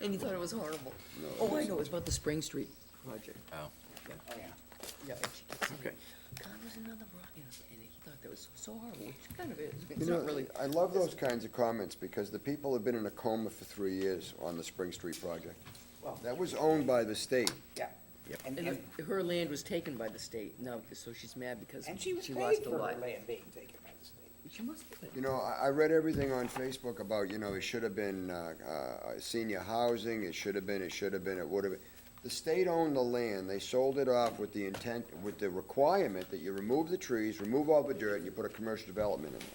And he thought it was horrible. Oh, I know, it's about the Spring Street project. oh. Oh, yeah. Yeah, and she kept saying, Okay. Carver's another Brockton, and he thought that was so horrible, which kind of is. You It's know, not really. I love those kinds of comments, because the people have been in a coma for 3 years on the Spring Street project. Well, That was owned by the state. yeah. And, And and, her land was taken by the state, no, so she's mad because and she was she paid lost a for her lot. land being taken by the state. She must have been. You know, I read everything on Facebook about, it should have been senior housing, it should have been, it would have been. The state owned the land, they sold it off with the intent, with the requirement that you remove the trees, remove all the dirt, and you put a commercial development in there.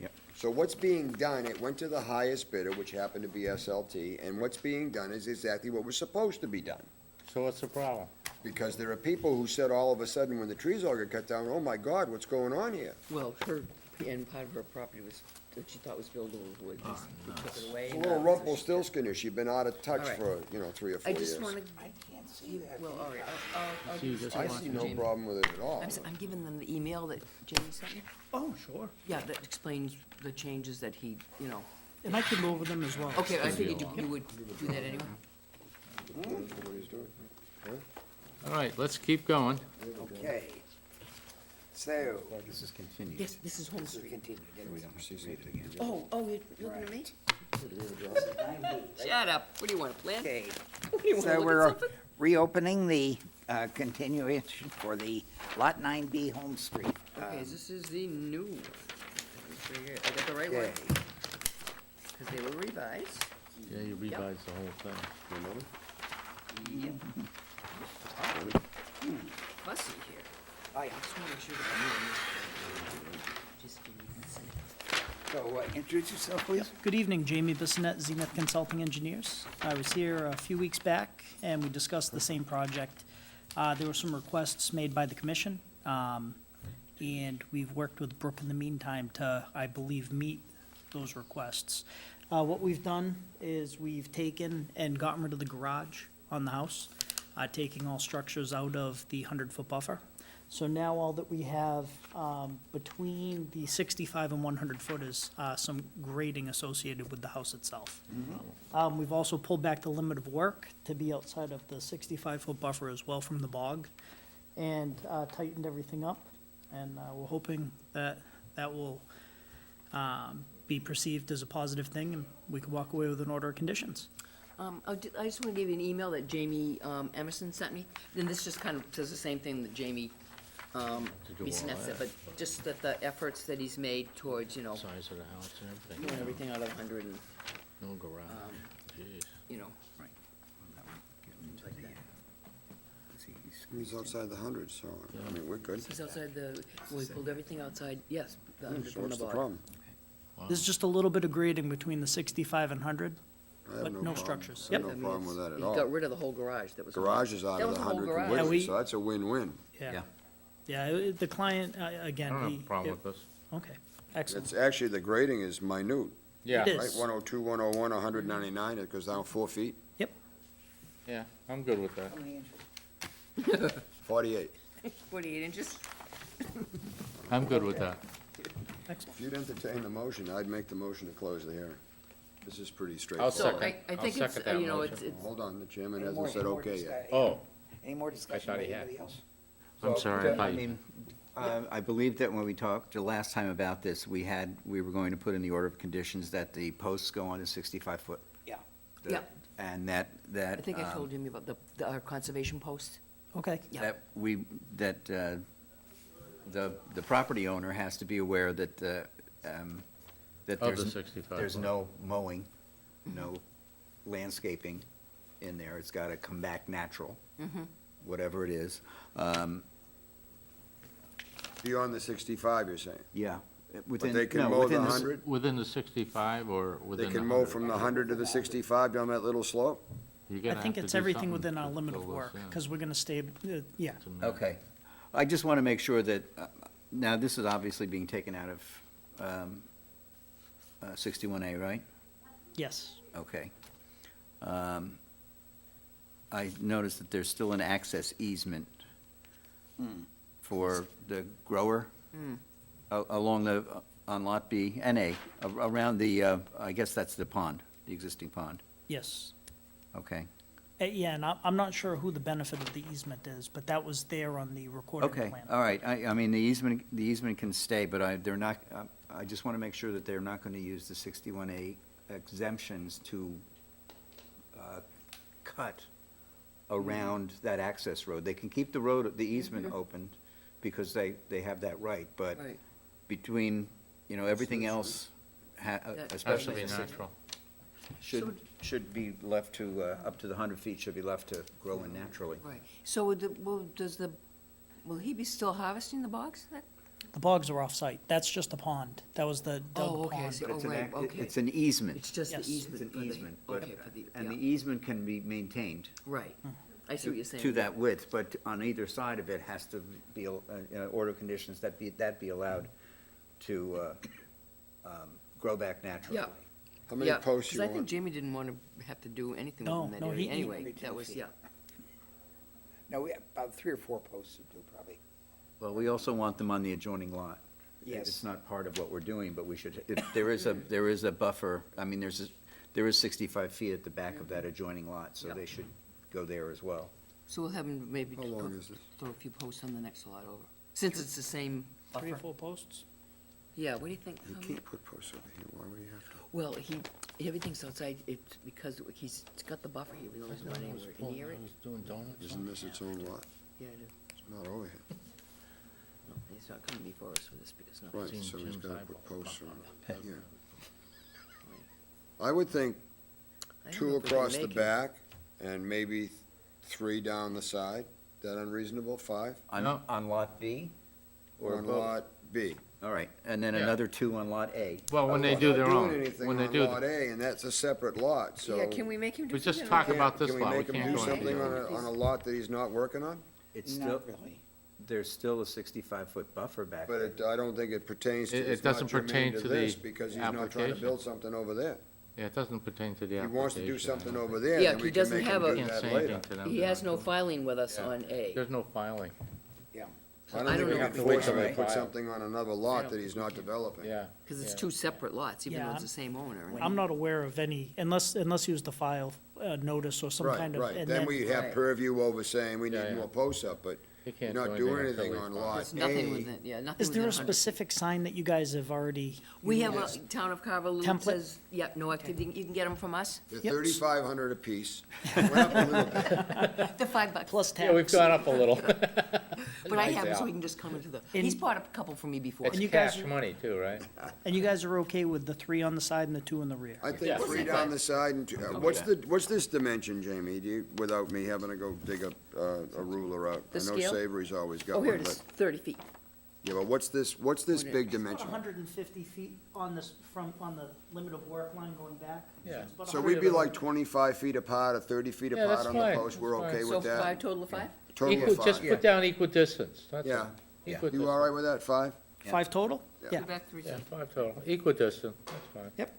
Yep. So what's being done, it went to the highest bidder, which happened to be SLT, and what's being done is exactly what was supposed to be done. So what's the problem? Because there are people who said all of a sudden, when the trees all got cut down, oh my God, what's going on here? Well, and part of her property was, that she thought was buildable wood, we took it away. It's a and little now- Rumpelstiltskin-ish, she's been out of touch All right. for, 3 or 4 I years. just wanna, I can't see that. well, all right, I'll So you give it just to I you, see no Jamie. problem with it at all. I'm giving them the email that Jamie sent me. Oh, sure. Yeah, that explains the changes that he, And I can go over them as well. Okay, I figured you would do that anyway. What he's doing. All right, let's keep going. Okay. So, This is continued. Yes, this is Home this is Street. continued. We don't receive it again. Oh, you're looking at me? Right. Shut up. What do you want, a plan? Okay, What do you want, to so look we're at something? reopening the continuation for the Lot 9B Home Street. Okay, this is the new one. Make sure I got the right one, Okay, because they were revised. Yeah, you revised the whole thing. Yep. Fussy here. oh, yeah. Just want to make sure that I knew Just give me a second. So, introduce yourself, please. Good evening, Jamie Bissonette, Zenith Consulting Engineers. I was here a few weeks back, and we discussed the same project. There were some requests made by the commission, and we've worked with Brooke in the meantime to, I believe, meet those requests. What we've done is we've taken and gotten rid of the garage on the house, taking all structures out of the 100-foot buffer. So now all that we have between the 65 and 100 foot is some grading associated with the house itself. We've also pulled back the limit of work to be outside of the 65-foot buffer as well from the bog, and tightened everything up. And we're hoping that that will be perceived as a positive thing, and we can walk away with an order of conditions. I just want to give you an email that Jamie Emerson sent me, and this just kind of says the same thing that Jamie Bissonette said, but just that the efforts that he's made towards, you know, Size of the house and everything. doing everything out of 100 and, No garage. Jeez. you know, He's outside the 100, so, I mean, we're good. he's outside the, we pulled everything outside, yes, the 100 So from the what's the bog. problem? There's just a little bit of grading between the 65 and 100. I have But no problem. structures. I have Yep. no problem with that at He all. got rid of the whole garage that was. Garage is out That of was the the whole 100 garage. completely, we- so that's a win-win. Yeah. Yeah, the client, again, I don't have he. a problem with this. Okay, excellent. It's actually, the grading is minute, Yeah, It right? is. 102, 101, 199, it goes down 4 feet, Yep, yeah, I'm good with that. 48. 48 inches? I'm good with that. excellent. If you'd entertain the motion, I'd make the motion to close the hearing. This is pretty I'll straightforward. So second. I think I'll it's, second that you know, motion. it's, Hold on, the chairman Any more- hasn't said any more okay discuss- yet. Oh, Any more discussion thought by he had. anybody else? I'm sorry, I thought I you. mean, I believe that when we talked the last time about this, we were going to put in the order of conditions that the posts go on the 65-foot. Yeah. Yeah. And that. I think I told Jimmy about our conservation post. Okay, Yeah. The property owner has to be aware that, that Of there's. the 65 There's foot. no mowing, no landscaping in there. It's gotta come back natural, whatever it is. Beyond the 65, you're saying? Yeah. But they can mow the 100? Within the 65 or They within the can mow 100? from the 100 to the 65 down that little slope? You're I gonna think have to it's do everything something within our to limit of fill this work, in. because we're gonna stay, yeah. It's a mess. Okay. I just want to make sure that, now, this is obviously being taken out of 61A, right? Yes, Okay. I noticed that there's still an access easement for the grower along on Lot B and A, around the, I guess that's the pond, the existing pond. yes. Okay. Yeah, and I'm not sure who the benefit of the easement is, but that was there on the recorded Okay, plan. all right. I mean, the easement can stay, but they're not, I just want to make sure that they're not going to use the 61A exemptions to cut around that access road. They can keep the road, the easement open, because they have that right, but Right. between, everything else, Has to especially be the natural. should be left to, up to the 100 feet should be left to grow in naturally. Right. So will he be still harvesting the bogs? The bogs are off-site, that's just a pond, that was the Oh, dug okay, I pond. see. But it's Oh, an right, ac- okay. It's an easement. It's just the Yes. easement. It's for an the- easement, but, okay, for the- and the yeah. easement can be maintained Right. I see what you're saying. to that width, but on either side of it has to be, order of conditions that be allowed to grow back naturally. Yeah. How many Yeah, posts you because I think want? Jamie didn't want to have to do anything No, within that no, area he- anyway. Only That 10 was, feet. yeah. No, we have about 3 or 4 posts to do, probably. Well, we also want them on the adjoining lot. Yes. It's not part of what we're doing, but we should, there is a buffer, I mean, there is 65 feet at the back of that adjoining lot, so Yep. they should go there as well. So we'll have him maybe How long is this? throw a few posts on the next lot over. Since it's the same 3 or buffer. 4 posts? Yeah, what do you think? You How many- can't put posts over here, why would you have to? Well, everything's outside, it's because he's got the buffer here, we don't know anywhere near it. I was doing donuts. Isn't this its own lot? Yeah, I do. It's not over here. No, he's not coming before us for this because nothing. Right, Seen so he's Jim's gotta eyeball put posts pop around here. I would think I don't 2 know if we can across the make it. back and maybe 3 down the side. That unreasonable? 5? No. On Lot B? Or On both? Lot B. All right, and then Yeah. another 2 on Lot A. Well, when they I'm do not their doing own, anything when they on do, Lot A, and that's a separate lot, so. Yeah, can we make him do we something? just on talk that? about this Can we lot, we make him can't do go something into on the a lot that he's not working on? It's Not still, really. there's still a 65-foot buffer back But there. I don't think it pertains to, It it's not doesn't germane pertain to to this, the because he's not trying to application. build something over there. Yeah, it doesn't pertain to the He application. wants to do I something don't over think. there, Yeah, then he we can doesn't make him have a- do Can't that say later. anything to them. He has no filing with us on A. There's no filing. Yeah. I I don't don't think we know can if force him we to can put file. something on another lot that he's not developing. Yeah. Because it's yeah. two separate lots, even though Yeah, it's the same owner. right? I'm not aware of any, unless he was to file a notice or some Right, kind of. right. and Then we have Right. purview over saying we Yeah, need yeah. more posts up, but You you're can't not do doing anything anything until on we lot There's nothing A. within, yeah, nothing Is there within a 100. specific sign that you guys have already? We have a town of Carver Loop Template? says, yep, no activity, you can get them from us. They're Yep. 3,500 apiece. Went up a little bit. They're $5. Plus tax. Yeah, we've gone up a little. But I Nice have them, so out. he can just come into the, And- he's bought a couple from me before. It's you guys cash are- money too, right? And you guys are okay with the 3 on the side and the 2 in the rear? I think Yeah. 3 down the side and 2, what's this dimension, Jamie? Do you, without me having to go dig a ruler out? The I know scale? Savory's always got Oh, here one, it but, is, 30 feet. yeah, but what's this big dimension? 150 feet on this, on the limit of work line going back. Yeah. it's about So 100 we'd be like 25 feet apart or 30 feet Yeah, apart that's on the fine, post, we're that's okay fine. So with that? 5, total of 5? Total Equal, of just 5. put down equal distance, that's Yeah. all. Equal You all right with that, 5? 5 total? Yeah. Two back, 3 Yeah, side. 5 total, equal distance, that's fine. Yep.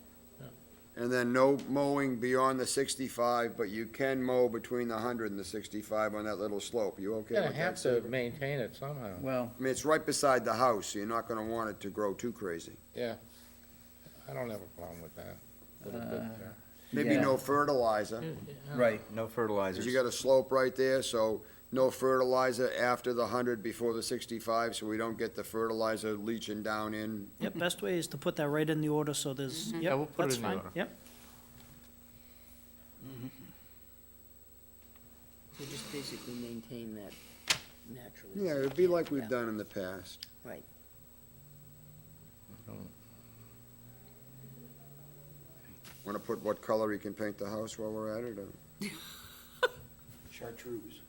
And then no mowing beyond the 65, but you can mow between the 100 and the 65 on that little slope. You okay Gonna with that, have to Savory? maintain it somehow, Well, I mean, it's right beside the house, so you're not gonna want it to grow too crazy. yeah. I don't have a problem with that. Little bit there. Maybe Yeah. no fertilizer, right, no fertilizers. because you got a slope right there, so no fertilizer after the 100, before the 65, so we don't get the fertilizer leaching down in. Yep, best way is to put that right in the order, so there's, Yeah, we'll yep, put it that's in the fine, order. yep. So just basically maintain that naturally. Yeah, it'd be like we've Yeah. done in the past. Right. Wanna put what color you can paint the house while we're at it, or? Chartreuse.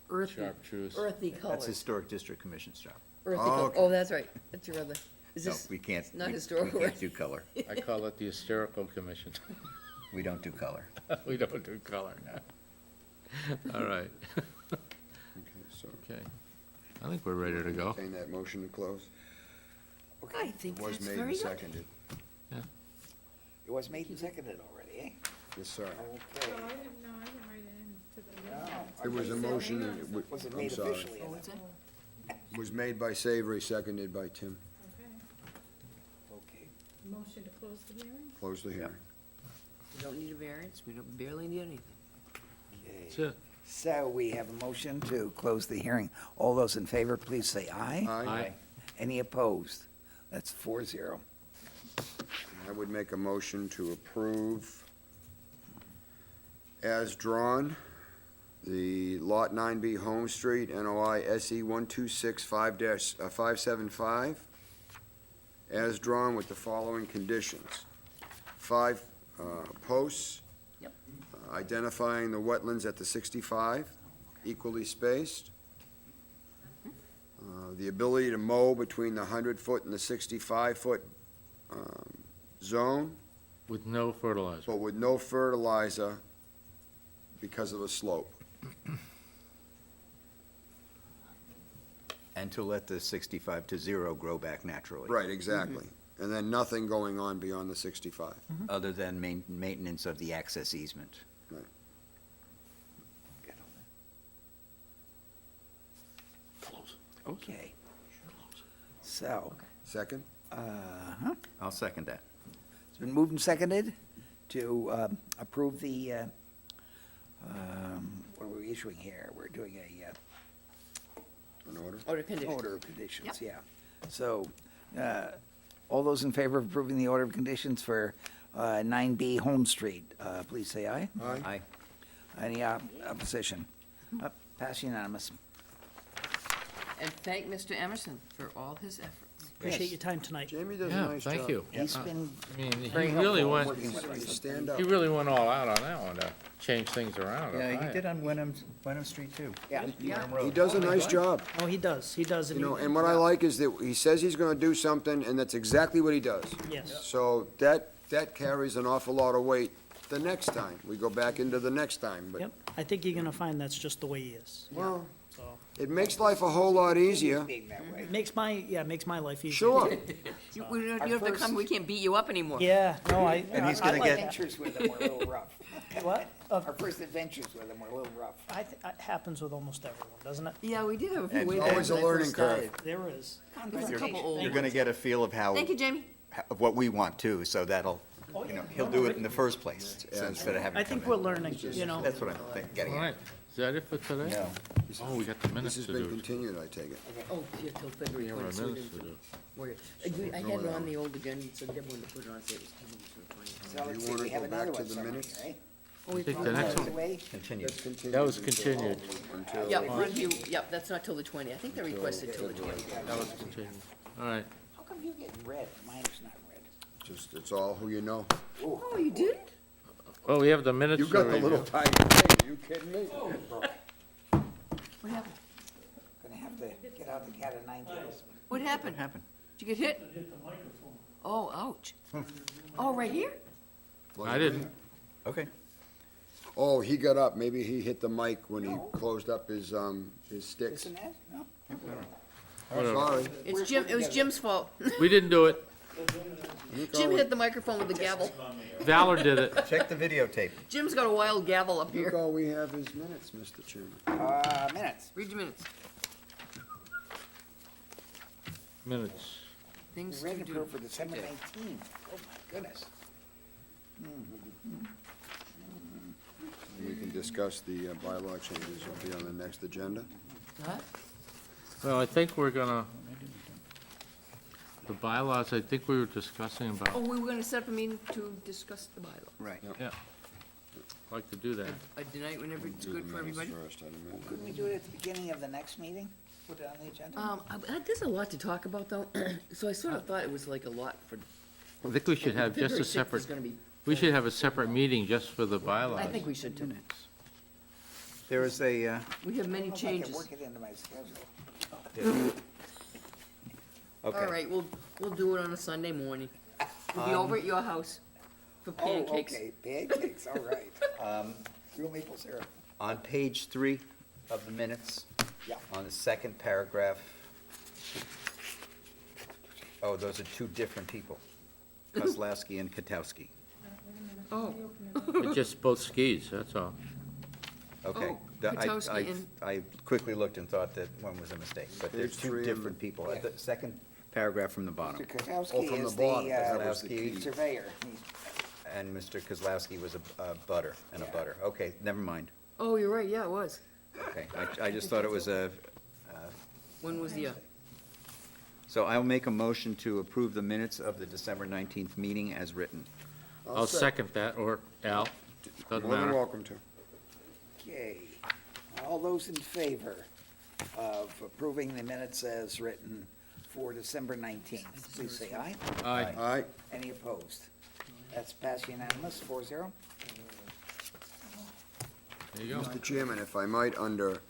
Earthy, Chartreuse. earthy That's colors. Historic District Commission's job. Earthy Oh, color. okay. Oh, that's right. That's your other, is No, this, we can't. not we historical, can't right? do color. I call it the hysterical commission. We don't do color. We don't do color now. All right, Okay, so, okay. I think we're ready to go. entertain that motion to close. I think Was that's made very and good. seconded. It was made and seconded already, eh? Yes, sir. Okay. No, I didn't write it into the minutes. It was a motion, Was it I'm made sorry. officially? Oh, what's that? Was made by Savory, seconded by Tim. Okay. Okay. Motion to close the hearing? Close the hearing. We don't need a variance, we don't barely need anything. That's it. So we have a motion to close the hearing. All those in favor, please say aye. Aye. Any opposed? That's 4-0. I would make a motion to approve as drawn, the Lot 9B Home Street, NOI SE 1265-575, as drawn with the following conditions. 5 posts. Yep. Identifying the wetlands at the 65, equally spaced. The ability to mow between the 100-foot and the 65-foot zone, With no fertilizer. but with no fertilizer because of the slope. And to let the 65 to 0 grow back naturally. Right, exactly. And then nothing going on beyond the 65. Other than maintenance of the access easement. Okay. So, Second? I'll second that. it's been moved and seconded to approve the, what are we issuing here? We're doing An order? Order condition. order of conditions, yeah. So, all those in favor of approving the order of conditions for 9B Home Street, please say aye. Aye. Any opposition? Pass unanimous. And thank Mr. Emerson for all his efforts. Appreciate your time tonight. Jamie does a Yeah, nice job. thank you. He's been I mean, he very really helpful went, working with us. Stand up. he really went all out on that one to change things around. Yeah, I'll he tell did ya. on Wenham Street too. Yeah. He does a nice job, Oh, he does, he does. you know, and what I like is that he says he's gonna do something, and that's exactly what he does. Yes. So that carries an awful lot of weight the next time. We go back into the next time, but, Yep, I think you're gonna find that's just the way he is, well, so. it makes life a whole lot easier. Being that way. Makes my life easier. Sure. You don't have to come, we can't beat you up anymore. Yeah, no, And he's gonna I like- get, Pictures with him were a little rough. What? Our first adventures with them were a little rough. It happens with almost everyone, doesn't it? Yeah, we did have a few And way it's back always when a I learning first curve. started. There is. There's a couple old You're gonna ones. get a feel of how, Thank you, Jamie. of what we want too, so that'll, you know, he'll do it in the first place, so instead of having I to think come we're in. learning, you know. That's what I'm getting All right, at. is that it for today? No. Oh, we got the This minutes has to been do. continued, I take it. Oh, yeah, till February Yeah, our 20th. so we minutes to didn't- do. I had it on the old agenda, so Deb wanted to put it on, say it was coming to the 20th. So let's You see, wanna we have go another back to one the somewhere minutes? here, eh? Oh, we think threw the it next out. one- Away? Continued. That's continued. That was until- continued. Until. Yeah, Front yep, that's not till the 20th. I think they requested till the 20th. That was continued. All right. How come you get red? Mine is not red. Just, it's all who you know. Oh, you didn't? Well, we have the minutes You to got the review. little tiny thing, are you kidding me? What happened? Gonna have to get out the cat of nine tails. What happened? Happened. Did you get hit? Oh, ouch. Oh, right here? I didn't. Okay. Oh, he got up, maybe he hit the mic when he closed up his sticks. Isn't that? No? Whatever. Sorry. It's Jim, it was Jim's fault. We didn't do it. Jim hit the microphone with the gavel. Valor did it. Check the videotape. Jim's got a wild gavel up Look here. all we have is minutes, Mr. Chairman. Minutes. Read your minutes. Minutes. Things to Ready do. for December 19th. Oh, my goodness. We can discuss the bylaw changes, will be on the next agenda. What? Well, I think we're gonna, the bylaws, I think we were discussing Oh, about, we were gonna set up a meeting to discuss the bylaw. Right. yeah. Like to do that. Tonight, whenever it's Do the good for minutes everybody. first, I'd imagine. Couldn't we do it at the beginning of the next meeting? Put it on the agenda? There's a lot to talk about, though, so I sort of thought it was like a lot for. I think we should have just February a 6th is separate, gonna be. we should have a separate meeting just for the I bylaws. think we should too. There is a, We have many I don't know if I can changes. work it into my schedule. All okay. right, we'll do it on a Sunday morning. We'll be over at your house for Oh, pancakes. okay, pancakes, all right. Real maple syrup. On page 3 of the minutes, Yeah. on the second paragraph, oh, those are two different people, Kozlowski and Katowski. Oh, It's just both skis, that's all. Okay. Oh, The- Katowski and- I quickly looked and thought that one was a mistake, but they're Page two 3 and- different people. The second paragraph from the bottom. Mr. Oh, Kozlowski from is the bottom, the that was the key. surveyor. He's- And Mr. Kozlowski was a butter and a Yeah. butter. Okay, never mind. oh, you're right, yeah, it was. Okay, I just thought it was a, When was the, so I'll make a motion to approve the minutes of the December 19th meeting as written. I'll second that, or Al, doesn't More than matter. welcome to. Okay. All those in favor of approving the minutes as written for December 19th, please say aye. Aye. All right, Any opposed? That's passed unanimous, 4-0. There you go. Mr. Chairman, if I might, under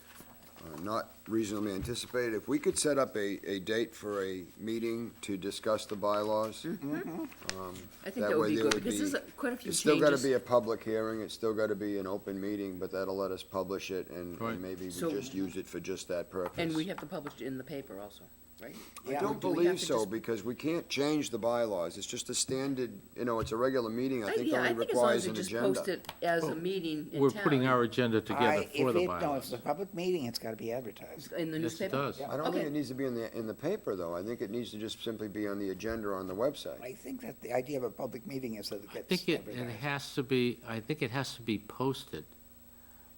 not reasonably anticipated, if we could set up a date for a meeting to discuss the bylaws. I think that would way be there good, would because be- there's quite a few It's still gotta changes. be a public hearing, it's still gotta be an open meeting, but that'll let us publish it, and Right. maybe we So- just use it for just that purpose. And we have to publish it in the paper also, right? I Yeah. don't Do we have believe to so, just- because we can't change the bylaws, it's just a standard, it's a regular meeting, I think Yeah, only I think as long requires as you an just agenda. post it as a meeting in town. We're putting our agenda together for the No, if bylaws. it's a public meeting, it's gotta be advertised. In the Yes, it newspaper? does. I don't think Okay. it needs to be in the paper, though, I think it needs to just simply be on the agenda on the website. I think that the idea of a public meeting is that it I gets think it advertised. has to be, I think it has to be posted.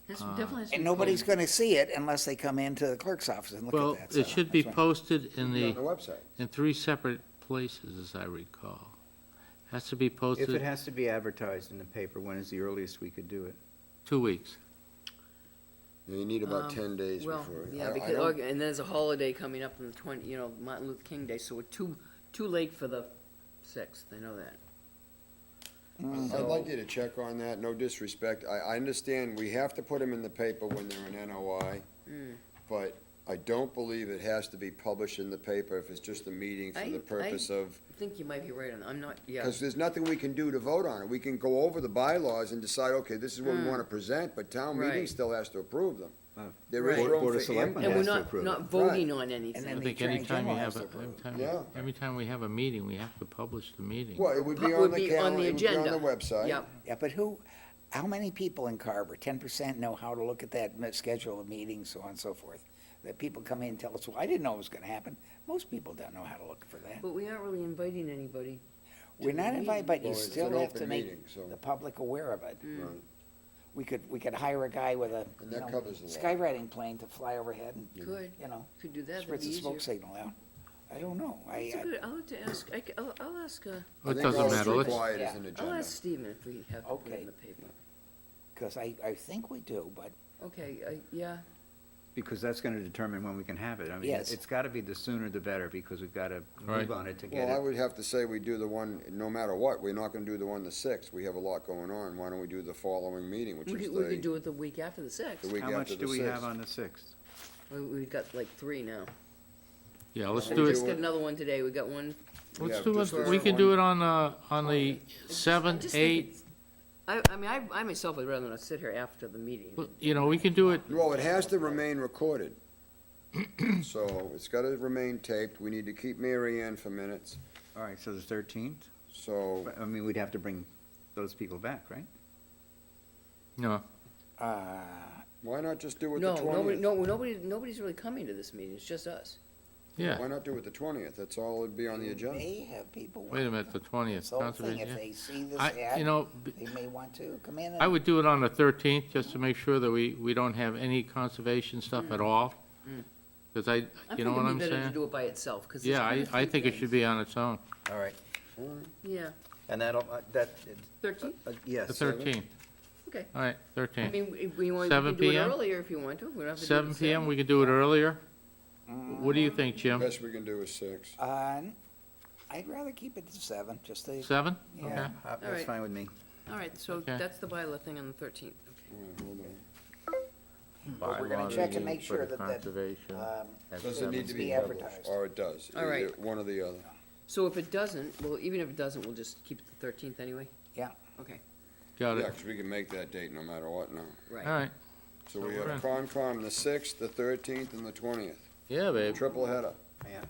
Definitely has to And be nobody's posted. gonna see it unless they come into the clerk's office and look Well, at that. it should be that's right. posted in On the, the website. in 3 separate places, as I recall. Has to be If it posted has to be advertised in the paper, when is the earliest we could do it? 2 weeks. You need about 10 days Well, before. yeah, I because, don't- and there's a holiday coming up on the 20, Martin Luther King Day, so we're too late for the 6th, I know that. I'd like you to check on that, no disrespect. I understand we have to put them in the paper when they're an NOI, but I don't believe it has to be published in the paper if it's just a meeting for the purpose of, I think you might be right on, I'm not, yeah. because there's nothing we can do to vote on it. We can go over the bylaws and decide, okay, this is what we want to present, but town meeting Right. still has to approve them. Well, There is Right. room Board of for Selectmen And input. we're has to approve not it. voting on And anything. then I the think Attorney anytime you General have, has to approve. Yeah. every time we have a meeting, we have to publish the meeting. Well, it would be Would on the be on calendar, the it would be on the agenda. website. Yep. Yeah, but who, how many people in Carver, 10% know how to look at that schedule of meetings, so on and so forth? That people come in and tell us, well, I didn't know it was gonna happen. Most people don't know how to look for that. But we aren't really inviting anybody. We're not invited, but you Well, it's still an have to open make meeting, so- the public aware of it. Right. We could hire a guy with a, And you that know, covers a lot. skywriting plane to fly overhead and, Could, you know, could do that, that'd spritz be a smoke easier. signal out. I don't know. It's a good, I'll have to ask, I'll ask, I It think doesn't all that's matter, let's, required is Yeah. an I'll agenda. ask Stephen if we have to put it Okay. in the paper. Because I think we do, but Okay, yeah, Because that's gonna determine when we can have it. I mean, Yes. it's gotta be the sooner the better, because we've gotta Right. move on it to get Well, I it. would have to say we do the one, no matter what, we're not gonna do the one the 6th. We have a lot going on. Why don't we do the following meeting, which we is could the do it the week after the 6th. the week How after much the do we have 6th. on the 6th? We've got like 3 now. yeah, let's We do We it, just got another one today, we got one. let's Yeah, do just it, the we can one. do it on the I 7th, just think 8th, it's- I mean, I myself would rather not sit here after the meeting. you know, we can do it, Well, it has to remain recorded. So it's gotta remain taped. We need to keep Mary Ann for minutes. All right, so the 13th? So, I mean, we'd have to bring those people back, right? no, why not just do it the No, 20th? nobody's really coming to this meeting, it's just us. yeah. Why not do it the 20th? That's all it'd be on the you agenda. may have people. Wait a minute, the 20th, It's the whole thing. conservation, If yeah. they see this I, ad, you know, they may want to come in I and, would do it on the 13th, just to make sure that we don't have any conservation stuff at all. Because I you know think what it'd I'm be better to saying? do it by itself, because Yeah, I think it should be on its own, All right, Yeah, and that'll, that, 13th, yes. the 13th, okay. all right, I 13th. mean, if we want, we 7 can do it PM? earlier if you want to. We don't have to do it 7 at PM, we can do it earlier? What do you think, Jim? Best we can do is 6. I'd rather keep it to 7, just to, 7? Yeah. Okay. That's right. fine with me. All right, so Okay. that's the bylaw thing on the 13th, okay. All right, hold on. but we're gonna Bylaw check and meeting make for sure the that, conservation at Does it 7 need to be PM. published? advertised. Or it does? All right. Either one or the other. So if it doesn't, well, even if it doesn't, we'll just keep it the 13th anyway? yeah. Okay, Got Yeah, it, 'cause we can make that date no matter what now. right. all right, So So we we're have Concom the 6th, the 13th, and the 20th. yeah, babe, Triple header. Yeah.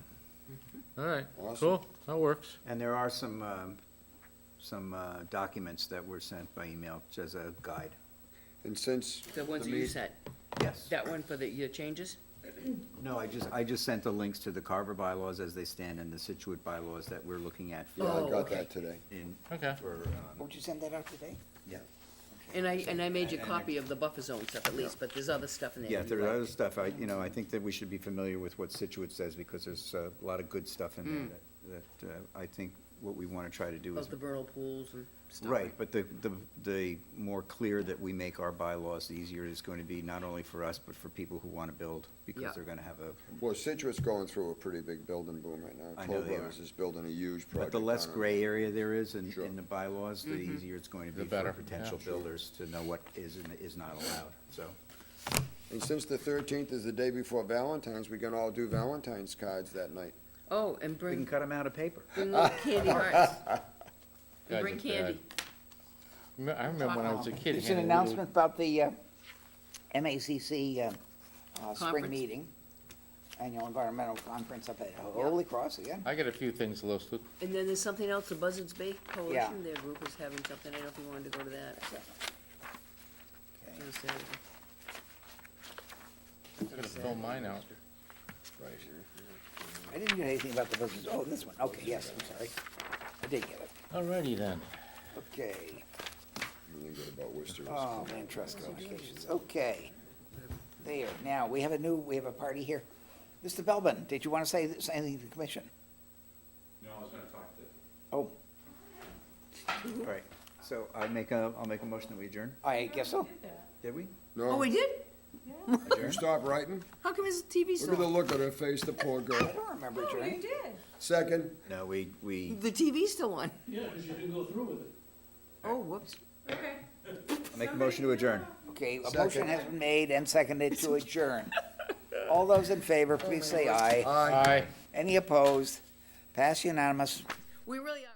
all right, Awesome. cool, that works. And there are some documents that were sent by email, just as a guide. And since The ones the that you meet- sent, Yes. that one for your changes? No, I just sent the links to the Carver bylaws as they stand and the Situate bylaws that we're looking at Yeah, I Oh, got okay. that today. in, Okay. for, Would you send that out today? yeah. And I made you a copy of the buffer zone stuff at least, but there's other stuff in there. Yeah, you there's like. other stuff, I think that we should be familiar with what Situate says, because there's a lot of good stuff in there that I think what we want to try to do is. About the vernal pools and stuff. Right, but the more clear that we make our bylaws, the easier it's going to be, not only for us, but for people who want to build, Yeah. because they're going to have a, Well, Situate's going through a pretty big building boom right now. I know Toll they Brothers are. is building a huge but project. the less down in- gray area there is Sure. in the bylaws, the easier it's going to The be better, for potential yeah. builders to know what is and is not allowed, so. And since the 13th is the day before Valentine's, we can all do Valentine's cards that night. Oh, and We can bring cut them out of paper. little candy hearts. And Guys bring are candy. I remember when I was a kid. There's an handing little- announcement about the MACC spring Conference. meeting, annual environmental conference up at Holy Cross again. I got a few things listed. And then there's something else, the Buzzards Bay Yeah. Coalition, their group is having something, I don't know if you wanted to go to that. Okay. What is that? I'm gonna fill mine out. I didn't get anything about the business. Oh, this one. Okay, yes, I'm sorry. I did get it. Alrighty then. Okay. And then get about Worcester. Oh, man, trust communications. Okay. There. Now, we have a party here. Mr. Belbin, did you want to say anything to the commission? No, I was gonna talk to. Oh, All right, so I'll make a motion that we adjourn. I guess so. Did we? Oh, we No, did? you stop writing? How come his TV Look still at the on? look on her face, the poor I girl. don't remember adjourning. Second, No, we, The TV's still on. Yeah, because you didn't go through with it. Oh, whoops. I'll make a motion to adjourn. Okay, a Second. motion has been made and seconded to adjourn. All those in favor, please say aye. aye. Aye. Any opposed? Pass unanimous. We really are.